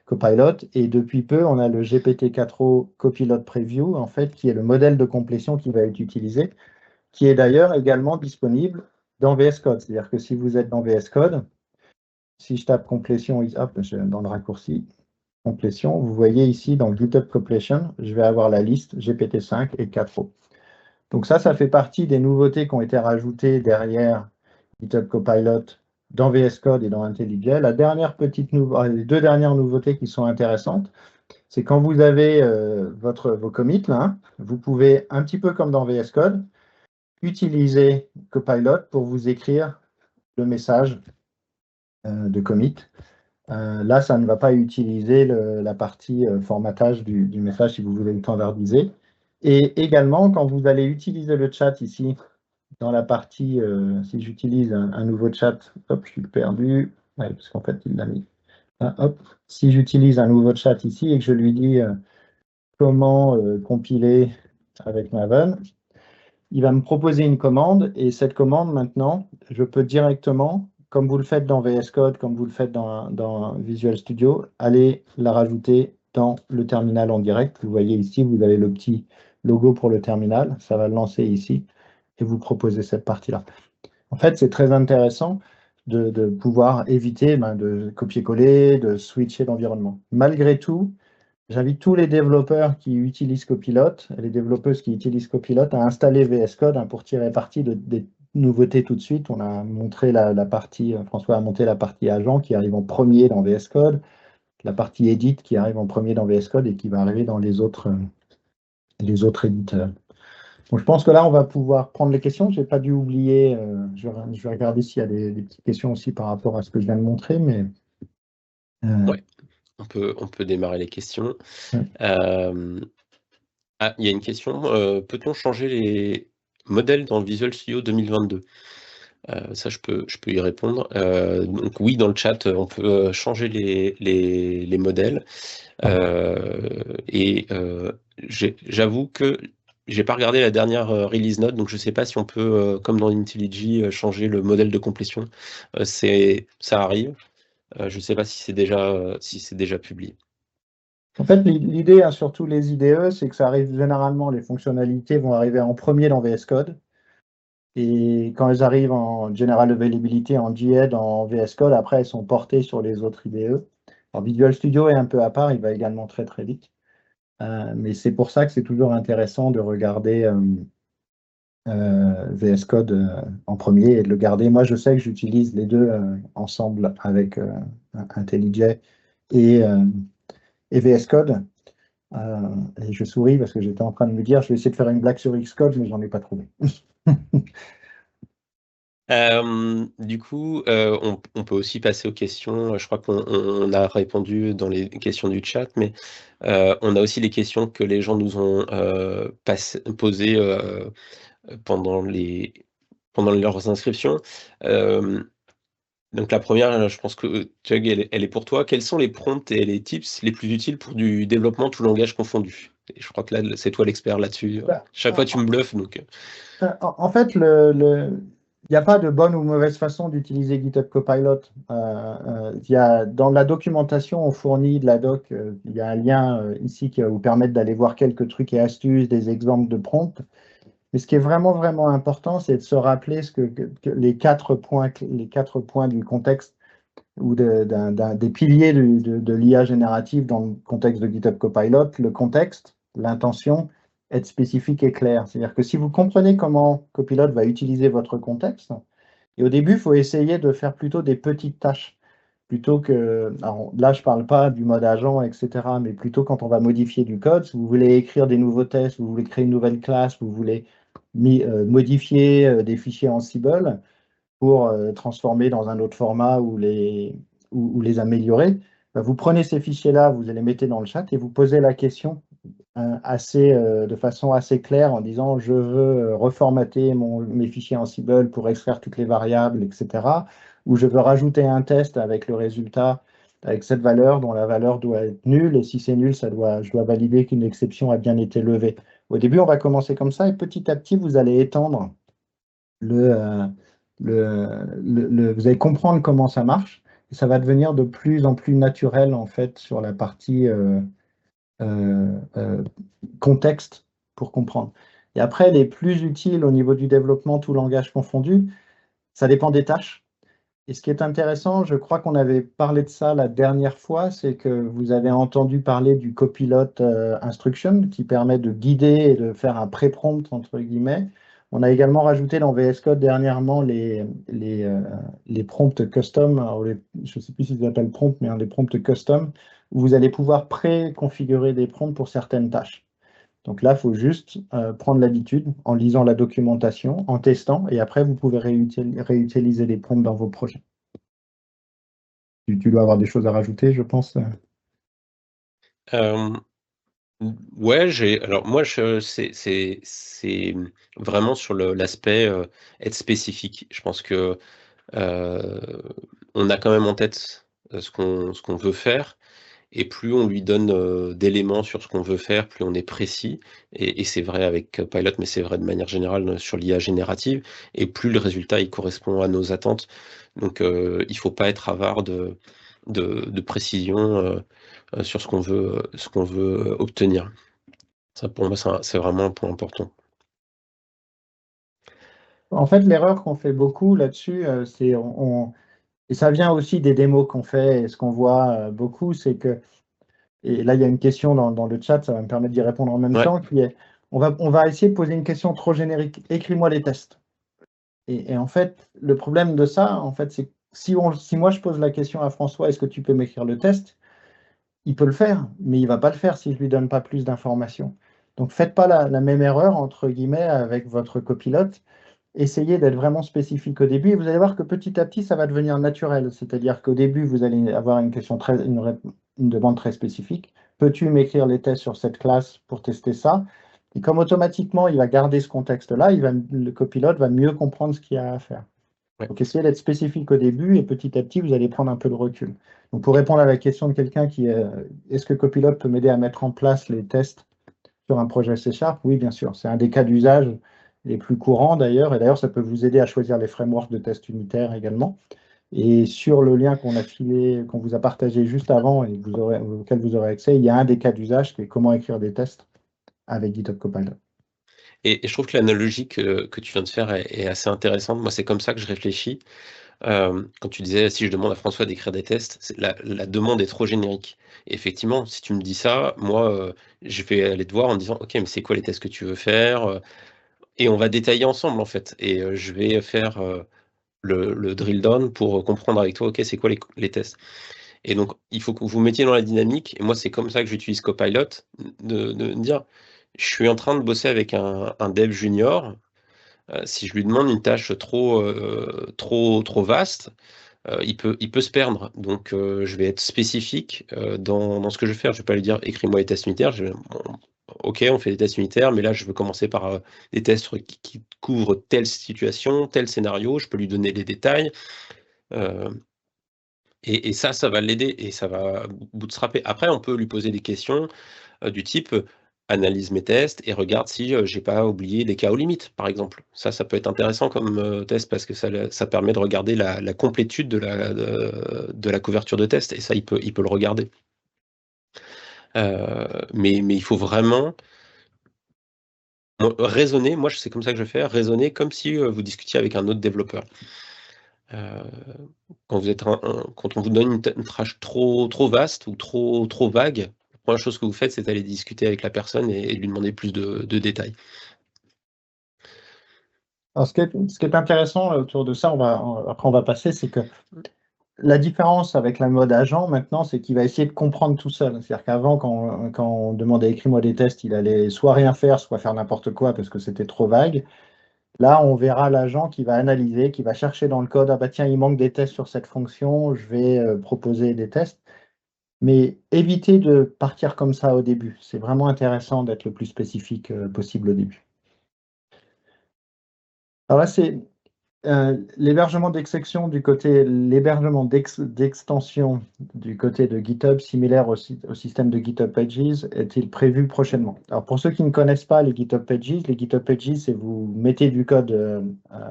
D: Copilot. Et depuis peu, on a le GPT-4o Copilot Preview, en fait, qui est le modèle de complétion qui va être utilisé, qui est d'ailleurs également disponible dans VS Code. C'est-à-dire que si vous êtes dans VS Code, si je tape complétion, hop, dans le raccourci, complétion, vous voyez ici dans GitHub Completion, je vais avoir la liste GPT-5 et 4o. Donc ça fait partie des nouveautés qui ont été rajoutées derrière GitHub Copilot dans VS Code et dans IntelliJ. Les deux dernières nouveautés qui sont intéressantes, c'est quand vous avez vos commits, là, hein, vous pouvez, un petit peu comme dans VS Code, utiliser Copilot pour vous écrire le message de commit. Là, ça ne va pas utiliser la partie formatage du message si vous voulez le standardiser. Et également, quand vous allez utiliser le chat ici, dans la partie, si j'utilise un nouveau chat, hop, je suis perdu, ouais, parce qu'en fait, il l'a mis. Ah, hop, si j'utilise un nouveau chat ici et que je lui dis comment compiler avec Maven, il va me proposer une commande et cette commande, maintenant, je peux directement, comme vous le faites dans VS Code, comme vous le faites dans Visual Studio, aller la rajouter dans le terminal en direct. Vous voyez ici, vous avez le petit logo pour le terminal. Ça va le lancer ici et vous proposer cette partie-là. En fait, c'est très intéressant de pouvoir éviter de copier-coller, de switcher d'environnement. Malgré tout, j'invite tous les développeurs qui utilisent Copilot, les développeuses qui utilisent Copilot, à installer VS Code pour tirer parti des nouveautés tout de suite. On a montré la partie, François a monté la partie agent qui arrive en premier dans VS Code, la partie edit qui arrive en premier dans VS Code et qui va arriver dans les autres éditeurs. Donc, je pense que là, on va pouvoir prendre les questions. Je n'ai pas dû oublier, je vais regarder s'il y a des petites questions aussi par rapport à ce que je viens de montrer. Mais,
B: Ouais, on peut démarrer les questions.
D: Ouais.
B: Il y a une question. Peut-on changer les modèles dans Visual Studio 2022 ? Ça, je peux y répondre. Donc oui, dans le chat, on peut changer les modèles. J'avoue que j'ai pas regardé la dernière release note, donc je sais pas si on peut, comme dans IntelliJ, changer le modèle de complétion. Ça arrive. Je sais pas si c'est déjà publié.
D: En fait, l'idée, sur tous les IDE, c'est que ça arrive généralement, les fonctionnalités vont arriver en premier dans VS Code. Et quand elles arrivent en General Availability, en JED, en VS Code, après, elles sont portées sur les autres IDE. Alors, Visual Studio est un peu à part, il va également très, très vite. Mais c'est pour ça que c'est toujours intéressant de regarder VS Code en premier et de le garder. Moi, je sais que j'utilise les deux ensemble avec IntelliJ et VS Code. Et je souris parce que j'étais en train de me dire, je vais essayer de faire une blague sur Xcode, mais j'en ai pas trouvé.
B: Du coup, on peut aussi passer aux questions. Je crois qu'on a répondu dans les questions du chat, mais on a aussi les questions que les gens nous ont posées pendant leurs inscriptions. Donc la première, je pense que Tug, elle est pour toi. Quels sont les prompts et les tips les plus utiles pour du développement tout langage confondu? Et je crois que là, c'est toi l'expert là-dessus. Chaque fois, tu me bluffes. Donc.
D: En fait, il n'y a pas de bonne ou mauvaise façon d'utiliser GitHub Copilot. Dans la documentation, on fournit de la doc. Il y a un lien ici qui va vous permettre d'aller voir quelques trucs et astuces, des exemples de prompts. Mais ce qui est vraiment, vraiment important, c'est de se rappeler que les quatre points du contexte ou des piliers de l'IA générative dans le contexte de GitHub Copilot, le contexte, l'intention, être spécifique et clair. C'est-à-dire que si vous comprenez comment Copilot va utiliser votre contexte, et au début, il faut essayer de faire plutôt des petites tâches, plutôt que, alors là, je ne parle pas du mode agent, etc., mais plutôt quand on va modifier du code, si vous voulez écrire des nouveaux tests, vous voulez créer une nouvelle classe, vous voulez modifier des fichiers en Ansible pour transformer dans un autre format ou les améliorer, vous prenez ces fichiers-là, vous les mettez dans le chat et vous posez la question de façon assez claire en disant je veux reformater mes fichiers Ansible pour extraire toutes les variables, etc. Ou je veux rajouter un test avec le résultat, avec cette valeur dont la valeur doit être nulle, et si c'est nul, je dois valider qu'une exception a bien été levée. Au début, on va commencer comme ça, et petit à petit, vous allez étendre vous allez comprendre comment ça marche, et ça va devenir de plus en plus naturel, en fait, sur la partie contexte pour comprendre. Et après, les plus utiles au niveau du développement, tout langage confondu, ça dépend des tâches. Et ce qui est intéressant, je crois qu'on avait parlé de ça la dernière fois, c'est que vous avez entendu parler du Copilot Instruction qui permet de guider et de faire un pré-prompt, entre guillemets. On a également rajouté dans VS Code dernièrement les prompts custom. Alors je ne sais plus s'ils s'appellent prompts, mais les prompts custom, où vous allez pouvoir pré-configurer des prompts pour certaines tâches. Donc là, il faut juste prendre l'habitude en lisant la documentation, en testant, et après, vous pouvez réutiliser les prompts dans vos projets. Tu dois avoir des choses à rajouter, je pense.
B: Ouais, alors moi, c'est vraiment sur l'aspect être spécifique. Je pense que on a quand même en tête ce qu'on veut faire, et plus on lui donne d'éléments sur ce qu'on veut faire, plus on est précis. Et c'est vrai avec Pilot, mais c'est vrai de manière générale sur l'IA générative, et plus le résultat il correspond à nos attentes. Donc il ne faut pas être avare de précision sur ce qu'on veut obtenir. Ça, pour moi, c'est vraiment un point important.
D: En fait, l'erreur qu'on fait beaucoup là-dessus, c'est et ça vient aussi des démos qu'on fait, et ce qu'on voit beaucoup, c'est que, et là il y a une question dans le chat, ça va me permettre d'y répondre en même
B: Ouais.
D: temps, qui est, on va essayer de poser une question trop générique, écris-moi les tests. Et en fait, le problème de ça, en fait, c'est que si moi je pose la question à François, est-ce que tu peux m'écrire le test? Il peut le faire, mais il ne va pas le faire si je ne lui donne pas plus d'informations. Donc faites pas la même erreur, entre guillemets, avec votre copilote. Essayez d'être vraiment spécifique au début et vous allez voir que petit à petit, ça va devenir naturel. C'est-à-dire qu'au début, vous allez avoir une question une demande très spécifique. Peux-tu m'écrire les tests sur cette classe pour tester ça? Et comme automatiquement, il va garder ce contexte-là, le copilote va mieux comprendre ce qu'il y a à faire.
B: Ouais.
D: Donc, essayez d'être spécifique au début et petit à petit, vous allez prendre un peu de recul. Donc, pour répondre à la question de quelqu'un qui est est-ce que Copilot peut m'aider à mettre en place les tests sur un projet C#? Oui, bien sûr. C'est un des cas d'usage les plus courants d'ailleurs. Et d'ailleurs, ça peut vous aider à choisir les frameworks de tests unitaires également. Et sur le lien qu'on a filé, qu'on vous a partagé juste avant et auquel vous aurez accès, il y a un des cas d'usage qui est comment écrire des tests avec GitHub Copilot.
B: Et je trouve que l'analogie que tu viens de faire est assez intéressante. Moi, c'est comme ça que je réfléchis. Quand tu disais, si je demande à François d'écrire des tests, la demande est trop générique. Et effectivement, si tu me dis ça, moi, je vais aller te voir en me disant, OK, mais c'est quoi les tests que tu veux faire? Et on va détailler ensemble, en fait. Et je vais faire le drill down pour comprendre avec toi, OK, c'est quoi les tests? Et donc, il faut que vous mettiez dans la dynamique. Et moi, c'est comme ça que j'utilise Copilot, de me dire, je suis en train de bosser avec un dev junior. Si je lui demande une tâche trop vaste, il peut se perdre. Donc, je vais être spécifique dans ce que je vais faire. Je ne vais pas lui dire écris-moi les tests unitaires. OK, on fait des tests unitaires, mais là, je veux commencer par des tests qui couvrent telle situation, tel scénario. Je peux lui donner les détails. Et ça va l'aider et ça va bootstrapper. Après, on peut lui poser des questions du type analyse mes tests et regarde si j'ai pas oublié des cas aux limites, par exemple. Ça peut être intéressant comme test parce que ça permet de regarder la complétude de la couverture de test et ça, il peut le regarder. Mais il faut vraiment raisonner. Moi, c'est comme ça que je fais, raisonner comme si vous discutiez avec un autre développeur. Quand on vous donne une tâche trop vaste ou trop vague, la première chose que vous faites, c'est d'aller discuter avec la personne et lui demander plus de détails.
D: Alors, ce qui est intéressant autour de ça, après on va passer, c'est que la différence avec la mode agent maintenant, c'est qu'il va essayer de comprendre tout seul. C'est-à-dire qu'avant, quand on demandait écris-moi des tests, il allait soit rien faire, soit faire n'importe quoi parce que c'était trop vague. Là, on verra l'agent qui va analyser, qui va chercher dans le code, ah bah tiens, il manque des tests sur cette fonction, je vais proposer des tests. Mais évitez de partir comme ça au début. C'est vraiment intéressant d'être le plus spécifique possible au début. Alors là, c'est l'hébergement d'extension du côté de GitHub, similaire au système de GitHub Pages, est-il prévu prochainement? Alors pour ceux qui ne connaissent pas les GitHub Pages, c'est vous mettez du code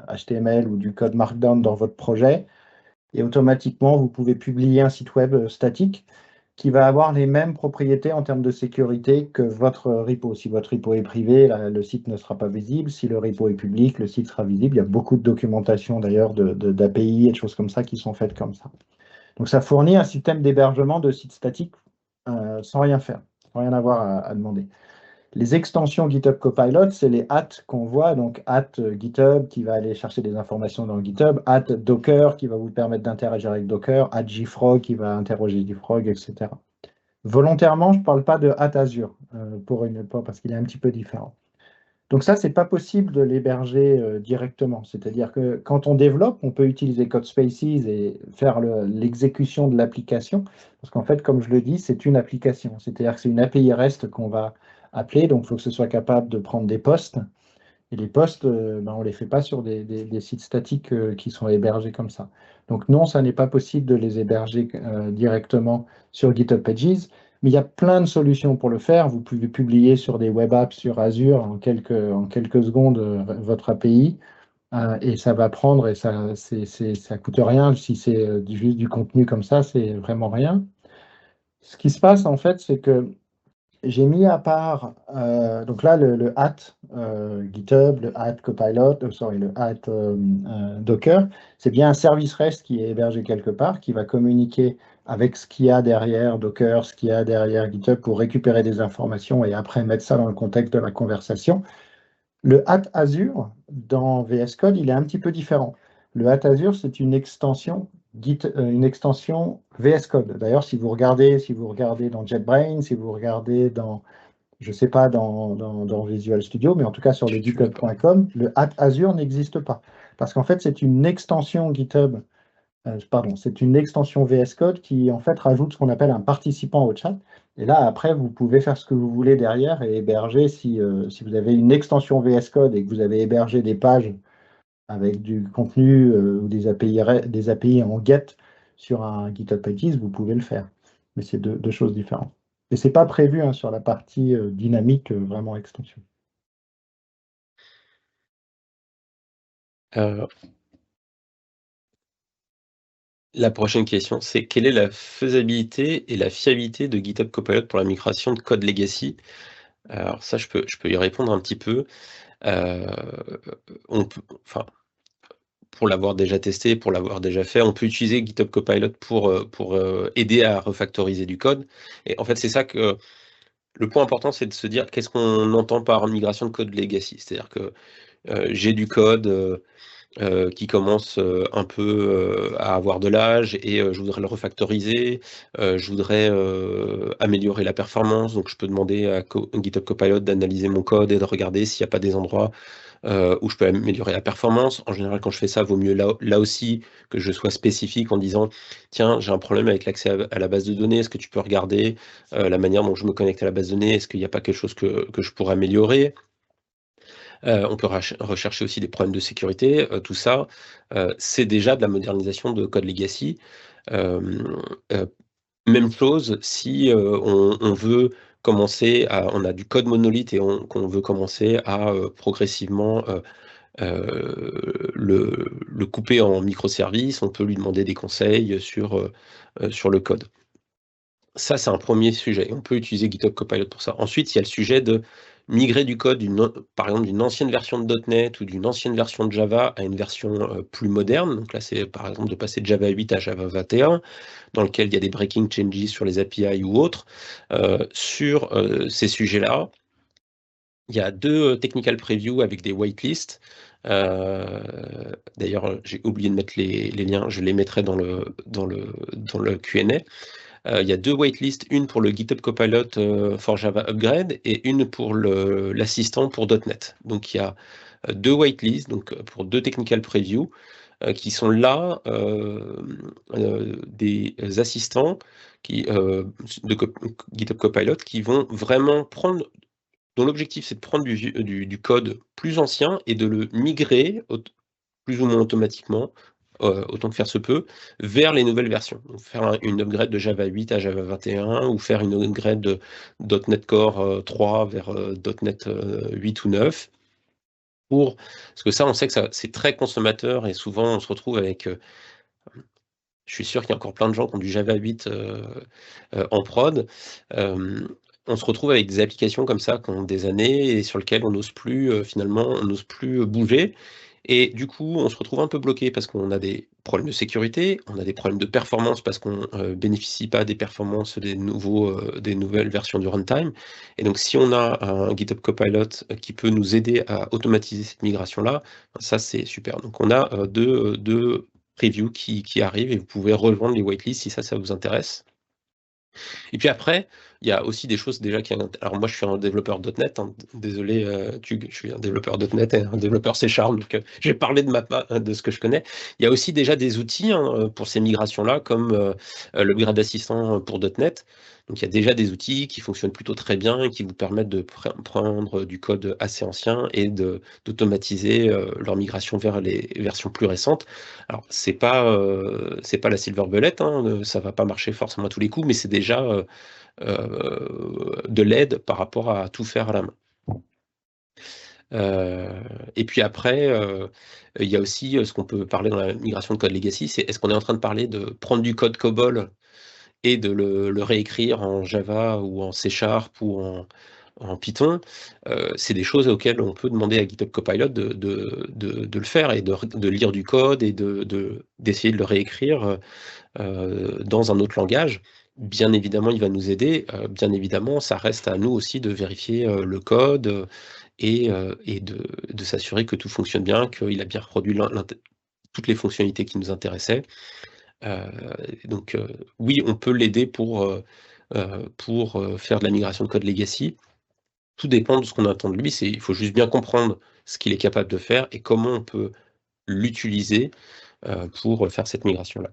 D: HTML ou du code Markdown dans votre projet et automatiquement vous pouvez publier un site web statique qui va avoir les mêmes propriétés en termes de sécurité que votre repo. Si votre repo est privé, le site ne sera pas visible. Si le repo est public, le site sera visible. Il y a beaucoup de documentation d'ailleurs d'API et de choses comme ça qui sont faites comme ça. Donc ça fournit un système d'hébergement de sites statiques sans rien faire, sans rien avoir à demander. Les extensions GitHub Copilot, c'est les qu'on voit, donc @GitHub qui va aller chercher des informations dans GitHub, @Docker qui va vous permettre d'interagir avec Docker, @JFrog qui va interroger JFrog, etc. Volontairement, je ne parle pas de @Azure parce qu'il est un petit peu différent. Donc ça, ce n'est pas possible de l'héberger directement. C'est-à-dire que quand on développe, on peut utiliser Codespaces et faire l'exécution de l'application. Parce qu'en fait, comme je le dis, c'est une application. C'est-à-dire que c'est une API REST qu'on va appeler. Donc, il faut que ce soit capable de prendre des posts. Et les posts, on ne les fait pas sur des sites statiques qui sont hébergés comme ça. Donc non, ça n'est pas possible de les héberger directement sur GitHub Pages. Mais il y a plein de solutions pour le faire. Vous pouvez publier sur des web apps sur Azure en quelques secondes votre API et ça va prendre et ça coûte rien. Si c'est juste du contenu comme ça, c'est vraiment rien. Ce qui se passe en fait, c'est que j'ai mis à part, donc là, le GitHub, le Copilot, le Docker, c'est bien un service REST qui est hébergé quelque part, qui va communiquer avec ce qu'il y a derrière Docker, ce qu'il y a derrière GitHub pour récupérer des informations et après mettre ça dans le contexte de la conversation. Le Azure, dans VS Code, il est un petit peu différent. Le Azure, c'est une extension VS Code. D'ailleurs, si vous regardez dans JetBrains, si vous regardez dans, je ne sais pas, dans Visual Studio, mais en tout cas sur le github.com, le Azure n'existe pas. Parce qu'en fait, c'est une extension GitHub, c'est une extension VS Code qui en fait rajoute ce qu'on appelle un participant au chat. Et là, après, vous pouvez faire ce que vous voulez derrière et héberger, si vous avez une extension VS Code et que vous avez hébergé des pages avec du contenu ou des API en GET sur un GitHub Pages, vous pouvez le faire. Mais c'est deux choses différentes. Et ce n'est pas prévu sur la partie dynamique, vraiment extension.
B: La prochaine question, c'est quelle est la faisabilité et la fiabilité de GitHub Copilot pour la migration de code legacy? Alors ça, je peux y répondre un petit peu. Pour l'avoir déjà testé, pour l'avoir déjà fait, on peut utiliser GitHub Copilot pour aider à refactoriser du code. Et en fait, c'est ça que le point important, c'est de se dire qu'est-ce qu'on entend par migration de code legacy. C'est-à-dire que j'ai du code qui commence un peu à avoir de l'âge et je voudrais le refactoriser, je voudrais améliorer la performance, donc je peux demander à GitHub Copilot d'analyser mon code et de regarder s'il n'y a pas des endroits où je peux améliorer la performance. En général, quand je fais ça, vaut mieux là aussi que je sois spécifique en disant tiens, j'ai un problème avec l'accès à la base de données, est-ce que tu peux regarder la manière dont je me connecte à la base de données, est-ce qu'il n'y a pas quelque chose que je pourrais améliorer? On peut rechercher aussi des problèmes de sécurité. Tout ça, c'est déjà de la modernisation de code legacy. Même chose si on veut commencer on a du code monolithe et qu'on veut commencer à progressivement le couper en microservices, on peut lui demander des conseils sur le code. Ça, c'est un premier sujet. On peut utiliser GitHub Copilot pour ça. Ensuite, il y a le sujet de migrer du code, par exemple, d'une ancienne version de .NET ou d'une ancienne version de Java à une version plus moderne. Donc là, c'est par exemple de passer de Java 8 à Java 21, dans lequel il y a des breaking changes sur les API ou autres. Sur ces sujets-là, il y a 2 technical previews avec des whitelists. D'ailleurs, j'ai oublié de mettre les liens, je les mettrai dans le Q&A. Il y a 2 whitelists, une pour le GitHub Copilot for Java Upgrade et une pour l'assistant pour .NET. Donc il y a 2 whitelists, donc pour 2 technical previews, qui sont là des assistants de GitHub Copilot qui vont vraiment prendre, dont l'objectif c'est de prendre du code plus ancien et de le migrer plus ou moins automatiquement, autant que faire se peut, vers les nouvelles versions. Donc faire une upgrade de Java 8 à Java 21 ou faire une upgrade de .NET Core 3 vers .NET 8 ou 9. Parce que ça, on sait que c'est très consommateur et souvent on se retrouve avec... je suis sûr qu'il y a encore plein de gens qui ont du Java 8 en prod. On se retrouve avec des applications comme ça qui ont des années et sur lesquelles on n'ose plus, finalement, on n'ose plus bouger. Et du coup, on se retrouve un peu bloqué parce qu'on a des problèmes de sécurité, on a des problèmes de performance parce qu'on bénéficie pas des performances des nouvelles versions du runtime. Et donc, si on a un GitHub Copilot qui peut nous aider à automatiser cette migration-là, ça, c'est super. Donc, on a deux previews qui arrivent et vous pouvez rejoindre les whitelists si ça vous intéresse. Et puis après, il y a aussi des choses déjà qui... Alors moi, je suis un développeur .NET, hein. Désolé, je suis un développeur .NET et un développeur C#, donc j'ai parlé de ce que je connais. Il y a aussi déjà des outils hein, pour ces migrations-là, comme l'Upgrade Assistant pour .NET. Donc il y a déjà des outils qui fonctionnent plutôt très bien et qui vous permettent de prendre du code assez ancien et d'automatiser leur migration vers les versions plus récentes. Alors c'est pas la silver bullet, hein, ça va pas marcher forcément à tous les coups, mais c'est déjà de l'aide par rapport à tout faire à la main. Et puis après, il y a aussi ce qu'on peut parler dans la migration de code legacy, c'est est-ce qu'on est en train de parler de prendre du code COBOL et de le réécrire en Java ou en C# ou en Python. C'est des choses auxquelles on peut demander à GitHub Copilot de le faire et de lire du code et d'essayer de le réécrire dans un autre langage. Bien évidemment, il va nous aider. Bien évidemment, ça reste à nous aussi de vérifier le code et de s'assurer que tout fonctionne bien, qu'il a bien reproduit toutes les fonctionnalités qui nous intéressaient. Donc oui, on peut l'aider pour faire de la migration de code legacy. Tout dépend de ce qu'on attend de lui. Il faut juste bien comprendre ce qu'il est capable de faire et comment on peut l'utiliser pour faire cette migration-là.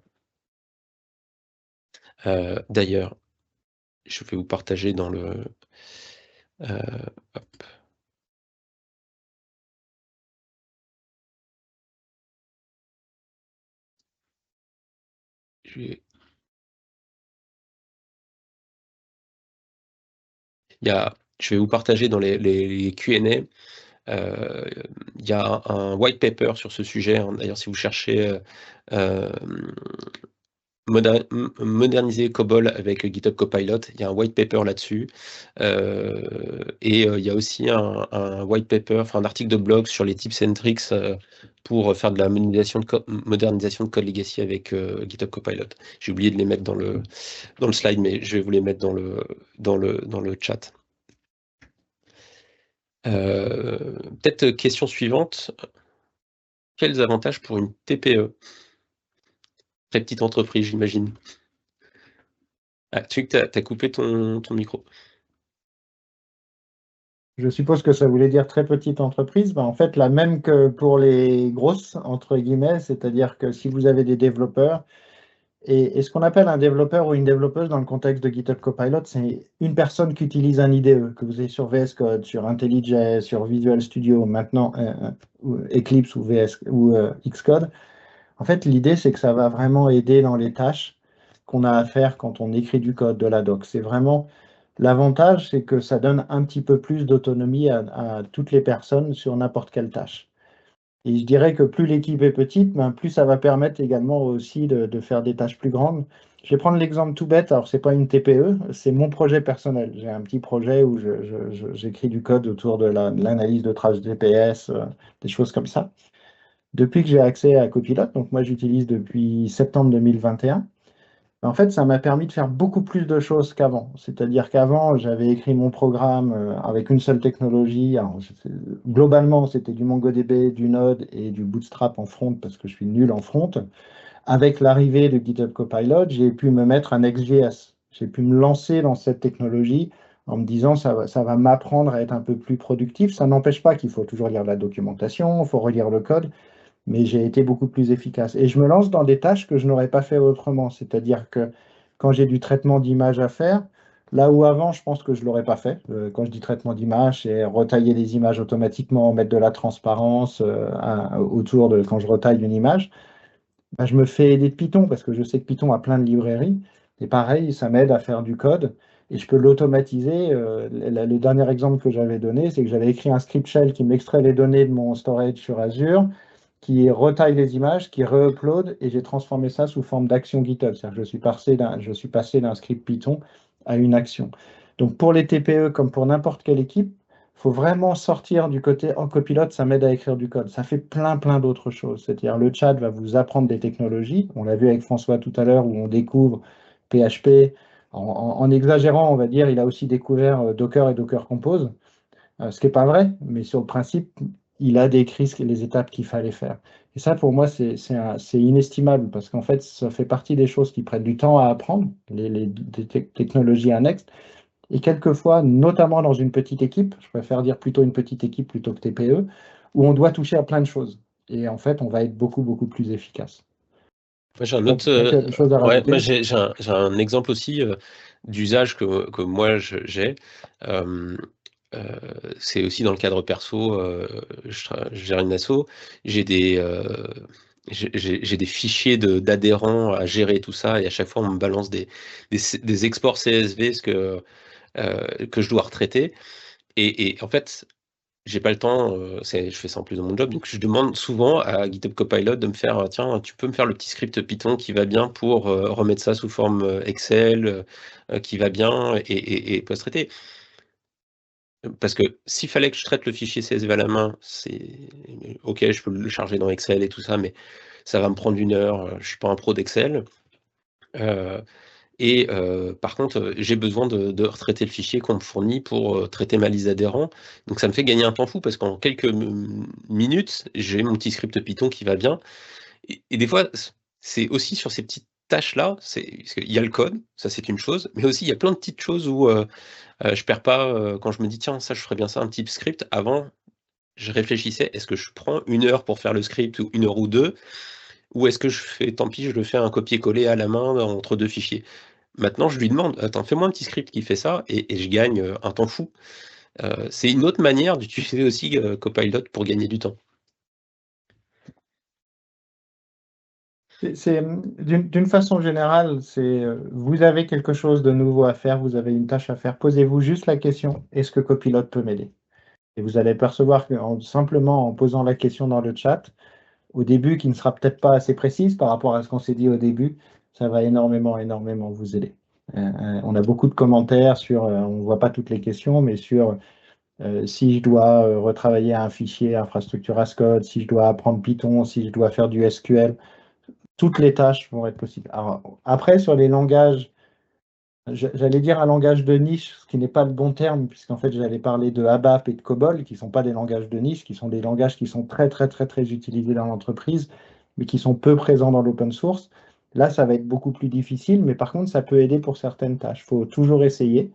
B: D'ailleurs, je vais vous partager dans le... hop. Je vais vous partager dans les Q&A. Il y a un white paper sur ce sujet. Hein. D'ailleurs, si vous cherchez moderniser COBOL avec GitHub Copilot, il y a un white paper là-dessus. Et il y a aussi un white paper, enfin un article de blog sur les tips and tricks pour faire de la modernisation de code legacy avec GitHub Copilot. J'ai oublié de les mettre dans le slide, mais je vais vous les mettre dans le chat. Peut-être question suivante. Quels avantages pour une TPE? Très petite entreprise, j'imagine. Ah, tu as coupé ton micro.
D: Je suppose que ça voulait dire très petite entreprise. En fait, la même que pour les grosses, entre guillemets, c'est-à-dire que si vous avez des développeurs, et ce qu'on appelle un développeur ou une développeuse dans le contexte de GitHub Copilot, c'est une personne qui utilise un IDE, que vous avez sur VS Code, sur IntelliJ, sur Visual Studio, maintenant Eclipse ou Xcode. En fait, l'idée, c'est que ça va vraiment aider dans les tâches qu'on a à faire quand on écrit du code, de la doc. C'est vraiment l'avantage, c'est que ça donne un petit peu plus d'autonomie à toutes les personnes sur n'importe quelle tâche. Et je dirais que plus l'équipe est petite, ben, plus ça va permettre également aussi de faire des tâches plus grandes. Je vais prendre l'exemple tout bête. Alors, ce n'est pas une TPE, c'est mon projet personnel. J'ai un petit projet où j'écris du code autour de l'analyse de traces GPS, des choses comme ça. Depuis que j'ai accès à Copilot, donc moi j'utilise depuis septembre 2021, en fait, ça m'a permis de faire beaucoup plus de choses qu'avant. C'est-à-dire qu'avant, j'avais écrit mon programme avec une seule technologie. Alors, globalement, c'était du MongoDB, du Node et du Bootstrap en front parce que je suis nul en front. Avec l'arrivée de GitHub Copilot, j'ai pu me mettre un Next.js. J'ai pu me lancer dans cette technologie en me disant ça va m'apprendre à être un peu plus productif. Ça n'empêche pas qu'il faut toujours lire la documentation, il faut relire le code, mais j'ai été beaucoup plus efficace. Et je me lance dans des tâches que je n'aurais pas fait autrement. C'est-à-dire que quand j'ai du traitement d'image à faire, là où avant, je pense que je ne l'aurais pas fait. Quand je dis traitement d'image, c'est retailler les images automatiquement, mettre de la transparence autour de quand je retaille une image. Ben, je me fais aider de Python parce que je sais que Python a plein de librairies. Et pareil, ça m'aide à faire du code et je peux l'automatiser. Le dernier exemple que j'avais donné, c'est que j'avais écrit un script shell qui m'extrait les données de mon storage sur Azure, qui retaille les images, qui re-upload, et j'ai transformé ça sous forme d'action GitHub. C'est-à-dire que je suis passé d'un script Python à une action. Donc pour les TPE, comme pour n'importe quelle équipe, faut vraiment sortir du côté « Copilot, ça m'aide à écrire du code ». Ça fait plein d'autres choses. C'est-à-dire le chat va vous apprendre des technologies. On l'a vu avec François tout à l'heure où on découvre PHP. En exagérant, on va dire, il a aussi découvert Docker et Docker Compose. Ce qui n'est pas vrai, mais sur le principe, il a décrit les étapes qu'il fallait faire. Et ça, pour moi, c'est inestimable parce qu'en fait, ça fait partie des choses qui prennent du temps à apprendre, des technologies annexes. Et quelquefois, notamment dans une petite équipe, je préfère dire plutôt une petite équipe plutôt que TPE, où on doit toucher à plein de choses. Et en fait, on va être beaucoup plus efficace.
B: Moi, j'ai un
D: Donc,
B: autre,
D: tu as des choses à
B: ouais,
D: rajouter?
B: moi j'ai un exemple aussi d'usage que moi j'ai. C'est aussi dans le cadre perso, je gère une asso, j'ai j'ai des fichiers d'adhérents à gérer tout ça, et à chaque fois on me balance des exports CSV que je dois retraiter. Et en fait, j'ai pas le temps, je fais ça en plus de mon job, donc je demande souvent à GitHub Copilot de me faire, tiens, tu peux me faire le petit script Python qui va bien pour remettre ça sous forme Excel, qui va bien et post-traiter. Parce que s'il fallait que je traite le fichier CSV à la main, c'est ok, je peux le charger dans Excel et tout ça, mais ça va me prendre 1 heure. Je suis pas un pro d'Excel. Par contre, j'ai besoin de retraiter le fichier qu'on me fournit pour traiter ma liste d'adhérents. Donc ça me fait gagner un temps fou parce qu'en quelques minutes, j'ai mon petit script Python qui va bien. Et des fois, c'est aussi sur ces petites tâches-là, parce qu'il y a le code, ça c'est une chose, mais aussi il y a plein de petites choses où je perds pas, quand je me dis tiens, ça je ferais bien ça, un petit script. Avant, je réfléchissais, est-ce que je prends 1 heure pour faire le script ou 1 heure ou deux, ou est-ce que je fais, tant pis, je le fais un copier-coller à la main entre deux fichiers. Maintenant, je lui demande, attends, fais-moi un petit script qui fait ça, et je gagne un temps fou. C'est une autre manière d'utiliser aussi Copilot pour gagner du temps.
D: D'une façon générale, vous avez quelque chose de nouveau à faire, vous avez une tâche à faire, posez-vous juste la question, est-ce que Copilot peut m'aider? Et vous allez percevoir que simplement en posant la question dans le chat, au début, qui ne sera peut-être pas assez précise par rapport à ce qu'on s'est dit au début, ça va énormément vous aider. On a beaucoup de commentaires sur, on ne voit pas toutes les questions, mais sur si je dois retravailler un fichier infrastructure as code, si je dois apprendre Python, si je dois faire du SQL, toutes les tâches vont être possibles. Alors, après, sur les langages, j'allais dire un langage de niche, ce qui n'est pas le bon terme, puisqu'en fait, j'allais parler de ABAP et de COBOL, qui ne sont pas des langages de niche, qui sont des langages qui sont très utilisés dans l'entreprise, mais qui sont peu présents dans l'open source. Là, ça va être beaucoup plus difficile, mais par contre, ça peut aider pour certaines tâches. Il faut toujours essayer,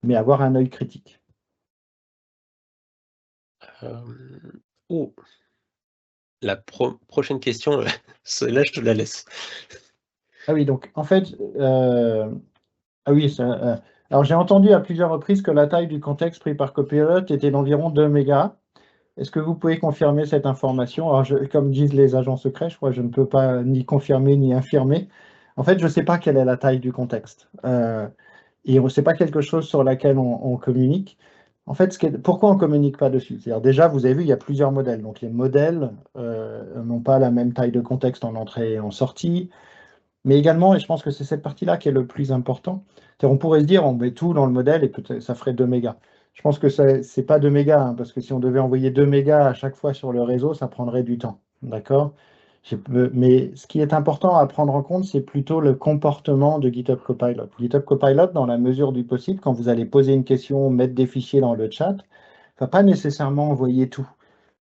D: mais avoir un œil critique.
B: Oh, la prochaine question, celle-là, je te la laisse.
D: Ah oui, donc en fait, ah oui, alors j'ai entendu à plusieurs reprises que la taille du contexte pris par Copilot était d'environ 2 mégas. Est-ce que vous pouvez confirmer cette information? Alors, comme disent les agents secrets, je crois que je ne peux pas ni confirmer ni infirmer. En fait, je ne sais pas quelle est la taille du contexte. Et ce n'est pas quelque chose sur laquelle on communique. En fait, pourquoi on ne communique pas dessus? C'est-à-dire, déjà, vous avez vu, il y a plusieurs modèles. Donc, les modèles n'ont pas la même taille de contexte en entrée et en sortie. Mais également, et je pense que c'est cette partie-là qui est le plus important, on pourrait se dire, on met tout dans le modèle et peut-être ça ferait 2 mégas. Je pense que ce n'est pas 2 mégas, hein, parce que si on devait envoyer 2 mégas à chaque fois sur le réseau, ça prendrait du temps. D'accord? Mais ce qui est important à prendre en compte, c'est plutôt le comportement de GitHub Copilot. GitHub Copilot, dans la mesure du possible, quand vous allez poser une question, mettre des fichiers dans le chat, ne va pas nécessairement envoyer tout.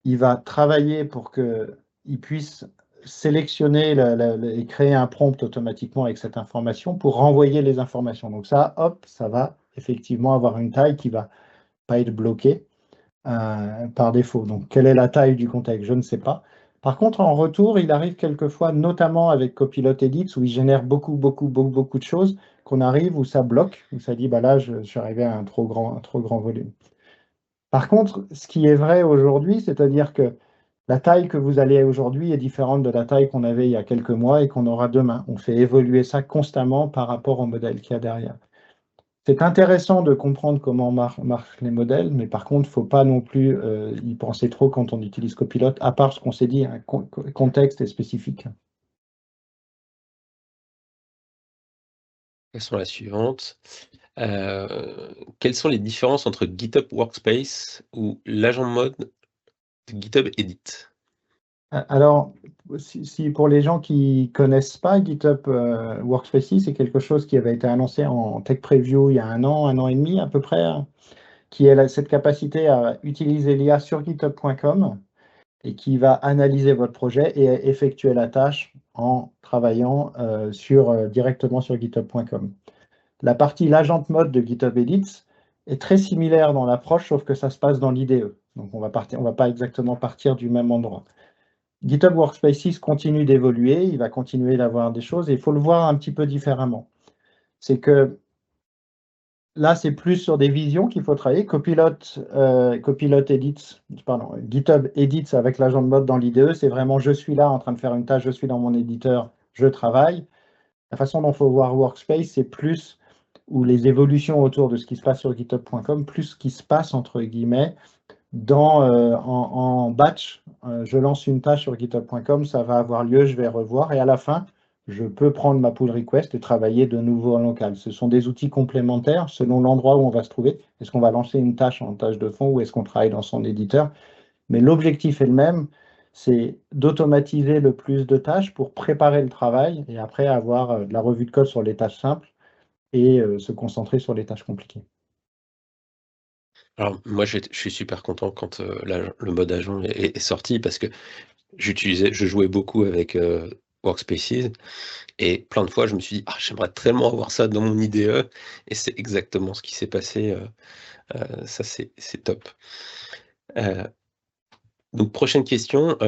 D: Il va travailler pour qu'il puisse sélectionner et créer un prompt automatiquement avec cette information pour renvoyer les informations. Donc ça, hop, ça va effectivement avoir une taille qui ne va pas être bloquée par défaut. Donc quelle est la taille du contexte? Je ne sais pas. Par contre, en retour, il arrive quelquefois, notamment avec Copilot Edits, où il génère beaucoup de choses, qu'on arrive où ça bloque, où ça dit, bah là, je suis arrivé à un trop grand volume. Par contre, ce qui est vrai aujourd'hui, c'est-à-dire que la taille que vous allez aujourd'hui est différente de la taille qu'on avait il y a quelques mois et qu'on aura demain. On fait évoluer ça constamment par rapport au modèle qu'il y a derrière. C'est intéressant de comprendre comment marchent les modèles, mais par contre, il ne faut pas non plus y penser trop quand on utilise Copilot, à part ce qu'on s'est dit, un contexte est spécifique.
B: Question la suivante. Quelles sont les différences entre GitHub Workspace ou l'agent de mode de GitHub Edit?
D: Alors, si pour les gens qui connaissent pas GitHub Workspaces, c'est quelque chose qui avait été annoncé en Tech Preview il y a un an et demi à peu près, qui est cette capacité à utiliser l'IA sur github.com et qui va analyser votre projet et effectuer la tâche en travaillant directement sur github.com. La partie l'agent mode de GitHub Edits est très similaire dans l'approche, sauf que ça se passe dans l'IDE. Donc on va pas exactement partir du même endroit. GitHub Workspaces continue d'évoluer, il va continuer d'avoir des choses, et il faut le voir un petit peu différemment. C'est que là, c'est plus sur des visions qu'il faut travailler. GitHub Edits avec l'agent de mode dans l'IDE, c'est vraiment je suis là en train de faire une tâche, je suis dans mon éditeur, je travaille. La façon dont il faut voir Workspace, c'est plus ou les évolutions autour de ce qui se passe sur github.com, plus ce qui se passe entre guillemets en batch. Je lance une tâche sur github.com, ça va avoir lieu, je vais revoir, et à la fin, je peux prendre ma pull request et travailler de nouveau en local. Ce sont des outils complémentaires selon l'endroit où on va se trouver. Est-ce qu'on va lancer une tâche en tâche de fond ou est-ce qu'on travaille dans son éditeur? Mais l'objectif est le même, c'est d'automatiser le plus de tâches pour préparer le travail et après avoir de la revue de code sur les tâches simples et se concentrer sur les tâches compliquées.
B: Alors moi je suis super content quand le mode agent est sorti parce que je jouais beaucoup avec Workspaces et plein de fois je me suis dit j'aimerais tellement avoir ça dans mon IDE et c'est exactement ce qui s'est passé. Ça c'est top. Donc prochaine question,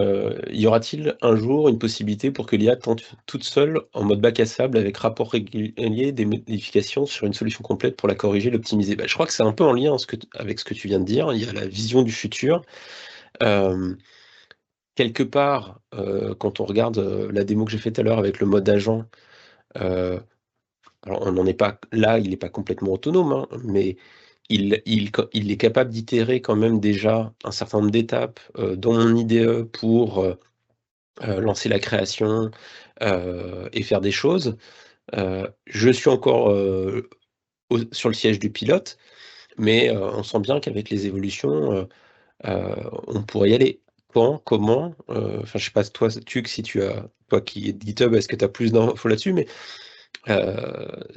B: y aura-t-il un jour une possibilité pour que l'IA tente toute seule en mode bac à sable avec rapport régulier des modifications sur une solution complète pour la corriger, l'optimiser? Je crois que c'est un peu en lien avec ce que tu viens de dire. Il y a la vision du futur. Quelque part, quand on regarde la démo que j'ai fait tout à l'heure avec le mode agent, alors on n'en est pas là, il n'est pas complètement autonome, mais il est capable d'itérer quand même déjà un certain nombre d'étapes dans mon IDE pour lancer la création et faire des choses. Je suis encore sur le siège du pilote, mais on sent bien qu'avec les évolutions, on pourrait y aller. Quand, comment, je sais pas, toi, si toi qui es de GitHub, est-ce que tu as plus d'infos là-dessus, mais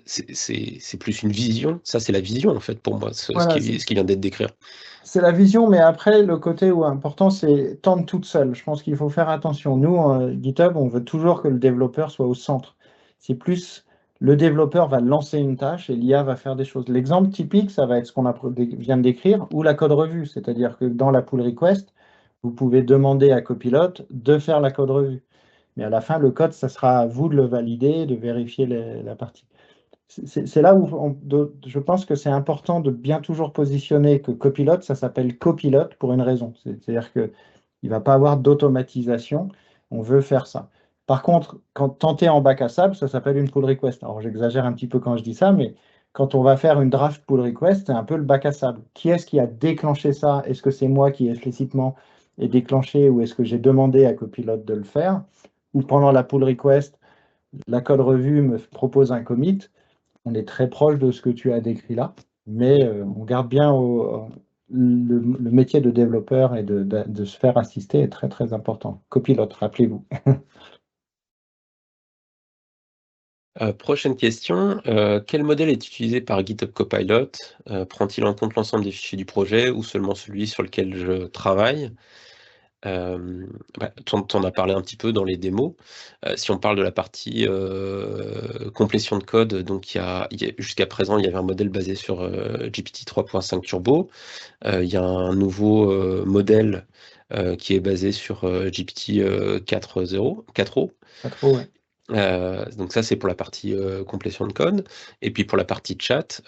B: c'est plus une vision. Ça, c'est la vision, en fait, pour moi,
D: Voilà,
B: ce qui vient d'être décrit.
D: c'est la vision, mais après, le côté important, c'est tendre toute seule. Je pense qu'il faut faire attention. Nous, GitHub, on veut toujours que le développeur soit au centre. C'est plus le développeur va lancer une tâche et l'IA va faire des choses. L'exemple typique, ça va être ce qu'on vient de décrire, ou la code revue. C'est-à-dire que dans la pull request, vous pouvez demander à Copilot de faire la code revue. Mais à la fin, le code, ça sera à vous de le valider, de vérifier la partie. C'est là où je pense que c'est important de bien toujours positionner que Copilot, ça s'appelle Copilot pour une raison. C'est-à-dire qu'il ne va pas avoir d'automatisation. On veut faire ça. Par contre, quand tenter en bac à sable, ça s'appelle une pull request. Alors j'exagère un petit peu quand je dis ça, mais quand on va faire une draft pull request, c'est un peu le bac à sable. Qui est-ce qui a déclenché ça? Est-ce que c'est moi qui explicitement ai déclenché ou est-ce que j'ai demandé à Copilot de le faire? Ou pendant la pull request, la code revue me propose un commit. On est très proche de ce que tu as décrit là, mais on garde bien le métier de développeur et de se faire assister est très très important. Copilot, rappelez-vous.
B: Prochaine question. Quel modèle est utilisé par GitHub Copilot? Prend-il en compte l'ensemble des fichiers du projet ou seulement celui sur lequel je travaille? Tu en as parlé un petit peu dans les démos. Si on parle de la partie complétion de code, donc jusqu'à présent, il y avait un modèle basé sur GPT 3.5 Turbo. Il y a un nouveau modèle qui est basé sur GPT 4.0. 4.0.
D: Ouais.
B: Donc ça, c'est pour la partie complétion de code. Et puis pour la partie chat,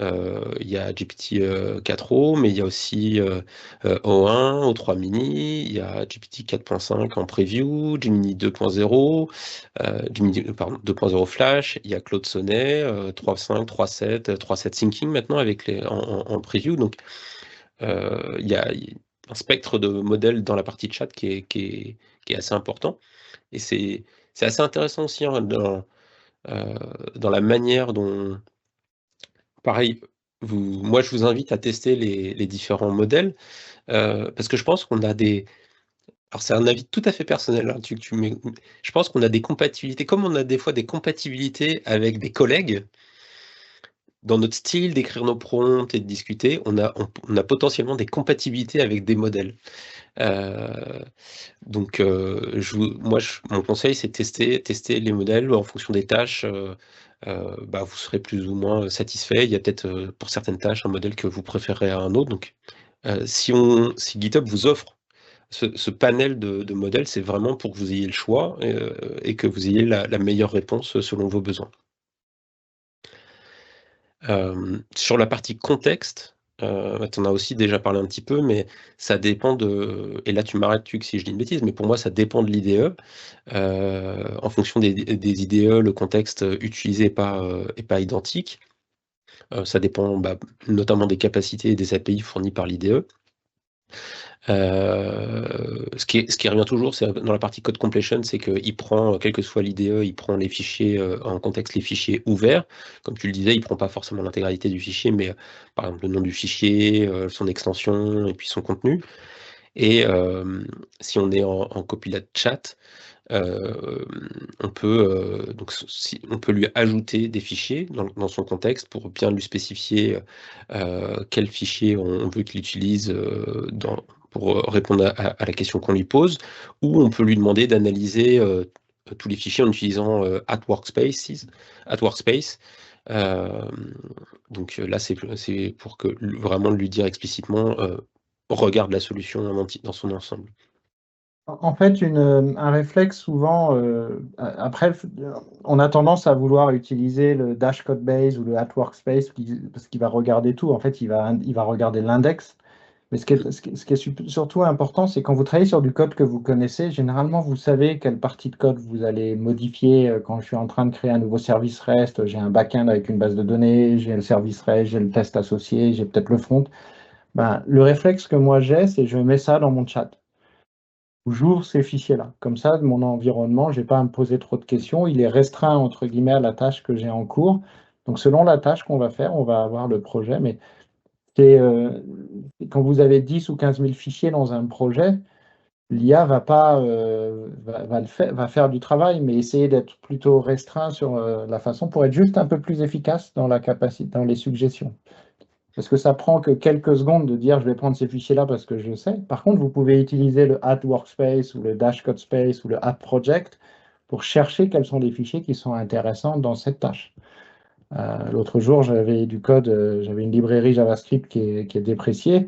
B: il y a GPT 4o, mais il y a aussi O1, O3 mini, il y a GPT 4.5 en preview, Gemini 2.0, Gemini 2.0 Flash, il y a Claude Sonnet, 3.5, 3.7, 3.7 Thinking maintenant en preview. Donc il y a un spectre de modèles dans la partie chat qui est assez important. Et c'est assez intéressant aussi dans la manière dont pareil, moi je vous invite à tester les différents modèles, parce que je pense qu'on a des... Alors c'est un avis tout à fait personnel, hein, je pense qu'on a des compatibilités, comme on a des fois des compatibilités avec des collègues, dans notre style d'écrire nos prompts et de discuter, on a potentiellement des compatibilités avec des modèles. Donc, mon conseil, c'est de tester les modèles en fonction des tâches. Vous serez plus ou moins satisfait. Il y a peut-être pour certaines tâches un modèle que vous préférez à un autre. Donc, si GitHub vous offre ce panel de modèles, c'est vraiment pour que vous ayez le choix et que vous ayez la meilleure réponse selon vos besoins. Sur la partie contexte, tu en as aussi déjà parlé un petit peu, mais ça dépend et là tu m'arrêtes si je dis une bêtise, mais pour moi ça dépend de l'IDE. En fonction des IDE, le contexte utilisé est pas identique. Ça dépend notamment des capacités et des API fournies par l'IDE. Ce qui revient toujours, c'est dans la partie code completion, c'est qu'il prend, quel que soit l'IDE, il prend les fichiers en contexte, les fichiers ouverts. Comme tu le disais, il prend pas forcément l'intégralité du fichier, mais par exemple le nom du fichier, son extension et puis son contenu. Et si on est en copilot chat, on peut lui ajouter des fichiers dans son contexte pour bien lui spécifier quel fichier on veut qu'il utilise pour répondre à la question qu'on lui pose, ou on peut lui demander d'analyser tous les fichiers en utilisant @workspace. Donc là, c'est pour vraiment lui dire explicitement regarde la solution dans son ensemble.
D: En fait, un réflexe souvent, après, on a tendance à vouloir utiliser le Dash Codebase ou le @workspace parce qu'il va regarder tout. En fait, il va regarder l'index. Mais ce qui est surtout important, c'est quand vous travaillez sur du code que vous connaissez, généralement, vous savez quelle partie de code vous allez modifier. Quand je suis en train de créer un nouveau service REST, j'ai un back-end avec une base de données, j'ai le service REST, j'ai le test associé, j'ai peut-être le front. Le réflexe que moi j'ai, c'est je mets ça dans mon chat. J'ouvre ces fichiers-là. Comme ça, mon environnement, je n'ai pas à me poser trop de questions. Il est restreint, entre guillemets, à la tâche que j'ai en cours. Donc, selon la tâche qu'on va faire, on va avoir le projet. Mais quand vous avez 10 ou 15 000 fichiers dans un projet, l'IA va faire du travail, mais essayer d'être plutôt restreint sur la façon pour être juste un peu plus efficace dans la capacité, dans les suggestions. Parce que ça prend que quelques secondes de dire je vais prendre ces fichiers-là parce que je sais. Par contre, vous pouvez utiliser le @workspace ou le Dash Codespace ou le @project pour chercher quels sont les fichiers qui sont intéressants dans cette tâche. L'autre jour, j'avais du code, j'avais une librairie JavaScript qui est dépréciée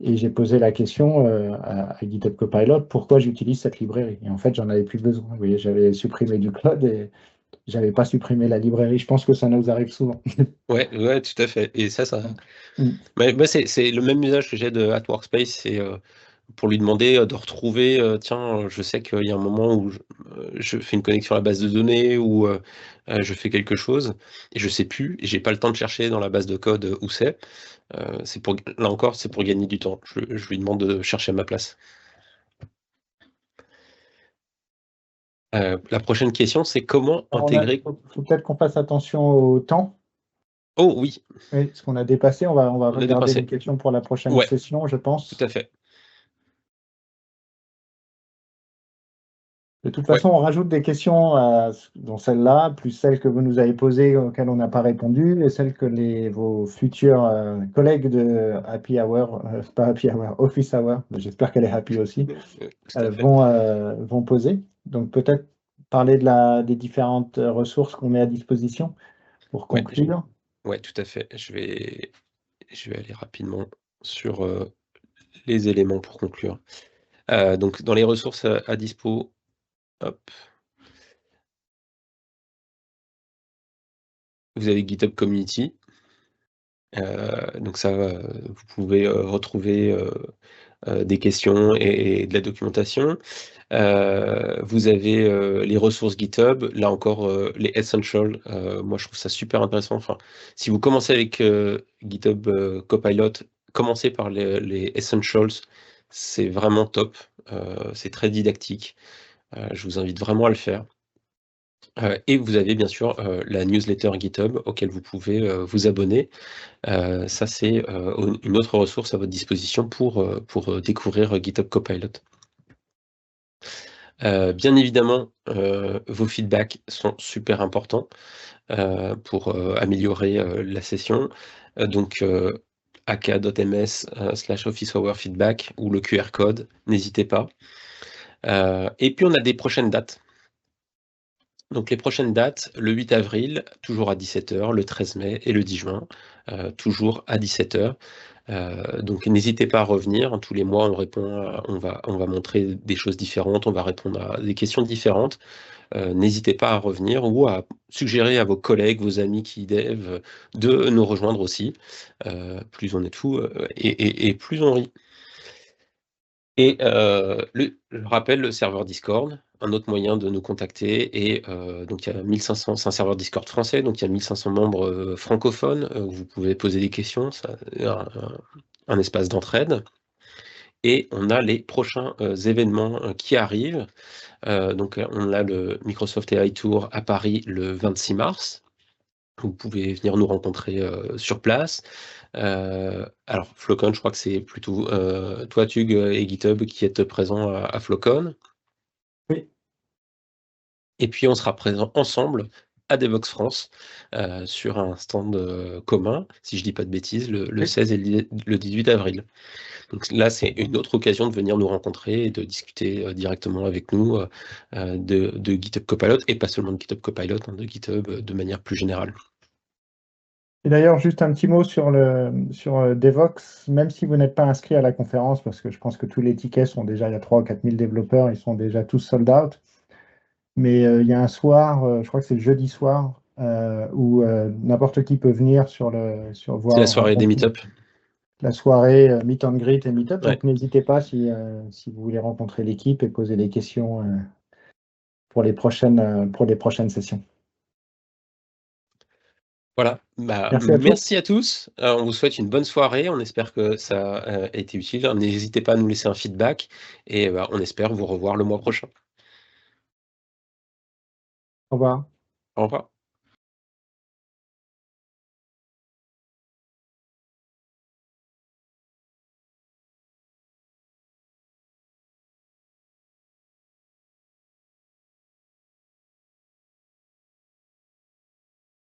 D: et j'ai posé la question à GitHub Copilot pourquoi j'utilise cette librairie. Et en fait, j'en avais plus besoin. Vous voyez, j'avais supprimé du code et j'avais pas supprimé la librairie. Je pense que ça nous arrive souvent.
B: Ouais, tout à fait. Et ça.
D: Mm.
B: Moi, c'est le même usage que j'ai de @workspace, c'est pour lui demander de retrouver, tiens, je sais qu'il y a un moment où je fais une connexion à la base de données ou je fais quelque chose et je sais plus, et j'ai pas le temps de chercher dans la base de code où c'est. Là encore, c'est pour gagner du temps. Je lui demande de chercher à ma place. La prochaine question, c'est comment intégrer...
D: Il faut peut-être qu'on fasse attention au temps.
B: Oh oui.
D: Oui, parce qu'on a dépassé. On va regarder les questions pour la prochaine session, je pense.
B: Tout à fait.
D: De toute façon, on rajoute des questions dans celle-là, plus celles que vous nous avez posées auxquelles on n'a pas répondu, et celles que vos futurs collègues de Happy Hour, pas Happy Hour, Office Hour, j'espère qu'elle est happy aussi, vont poser. Donc peut-être parler des différentes ressources qu'on met à disposition pour conclure.
B: Oui, tout à fait. Je vais aller rapidement sur les éléments pour conclure. Donc, dans les ressources à dispo, hop. Vous avez GitHub Community. Donc ça, vous pouvez retrouver des questions et de la documentation. Vous avez les ressources GitHub, là encore les Essentials. Moi, je trouve ça super intéressant. Enfin, si vous commencez avec GitHub Copilot, commencez par les Essentials. C'est vraiment top. C'est très didactique. Je vous invite vraiment à le faire. Et vous avez bien sûr la newsletter GitHub auquel vous pouvez vous abonner. Ça, c'est une autre ressource à votre disposition pour découvrir GitHub Copilot. Bien évidemment, vos feedbacks sont super importants pour améliorer la session. Donc, aka.ms/officehourfeedback ou le QR code, n'hésitez pas. Et puis, on a des prochaines dates. Donc, les prochaines dates, le 8 avril, toujours à 17h, le 13 mai et le 10 juin, toujours à 17h. Donc n'hésitez pas à revenir. Tous les mois, on va montrer des choses différentes, on va répondre à des questions différentes. N'hésitez pas à revenir ou à suggérer à vos collègues, vos amis qui dev de nous rejoindre aussi. Plus on est de fous et plus on rit. Et je rappelle le serveur Discord, un autre moyen de nous contacter. Et donc il y a 1500, c'est un serveur Discord français, donc il y a 1500 membres francophones où vous pouvez poser des questions, un espace d'entraide. Et on a les prochains événements qui arrivent. Donc on a le Microsoft AI Tour à Paris le 26 mars. Vous pouvez venir nous rencontrer sur place. Alors, Flocon, je crois que c'est plutôt toi, Tug et GitHub qui êtes présents à Flocon.
D: Oui.
B: Et puis, on sera présents ensemble à Devox France sur un stand commun, si je dis pas de bêtises, le 16 et le 18 avril. Donc là, c'est une autre occasion de venir nous rencontrer et de discuter directement avec nous de GitHub Copilot, et pas seulement de GitHub Copilot, de GitHub de manière plus générale.
D: Et d'ailleurs, juste un petit mot sur Devox, même si vous n'êtes pas inscrit à la conférence, parce que je pense que tous les tickets sont déjà, il y a 3 ou 4 000 développeurs, ils sont déjà tous sold out. Mais il y a un soir, je crois que c'est le jeudi soir, où n'importe qui peut venir voir.
B: C'est la soirée des meet-up.
D: La soirée meet and greet et meet-up.
B: Ouais.
D: Donc n'hésitez pas si vous voulez rencontrer l'équipe et poser des questions pour les prochaines sessions.
B: Voilà, merci à tous. On vous souhaite une bonne soirée. On espère que ça a été utile. N'hésitez pas à nous laisser un feedback et on espère vous revoir le mois prochain.
D: Au revoir.
B: Au revoir.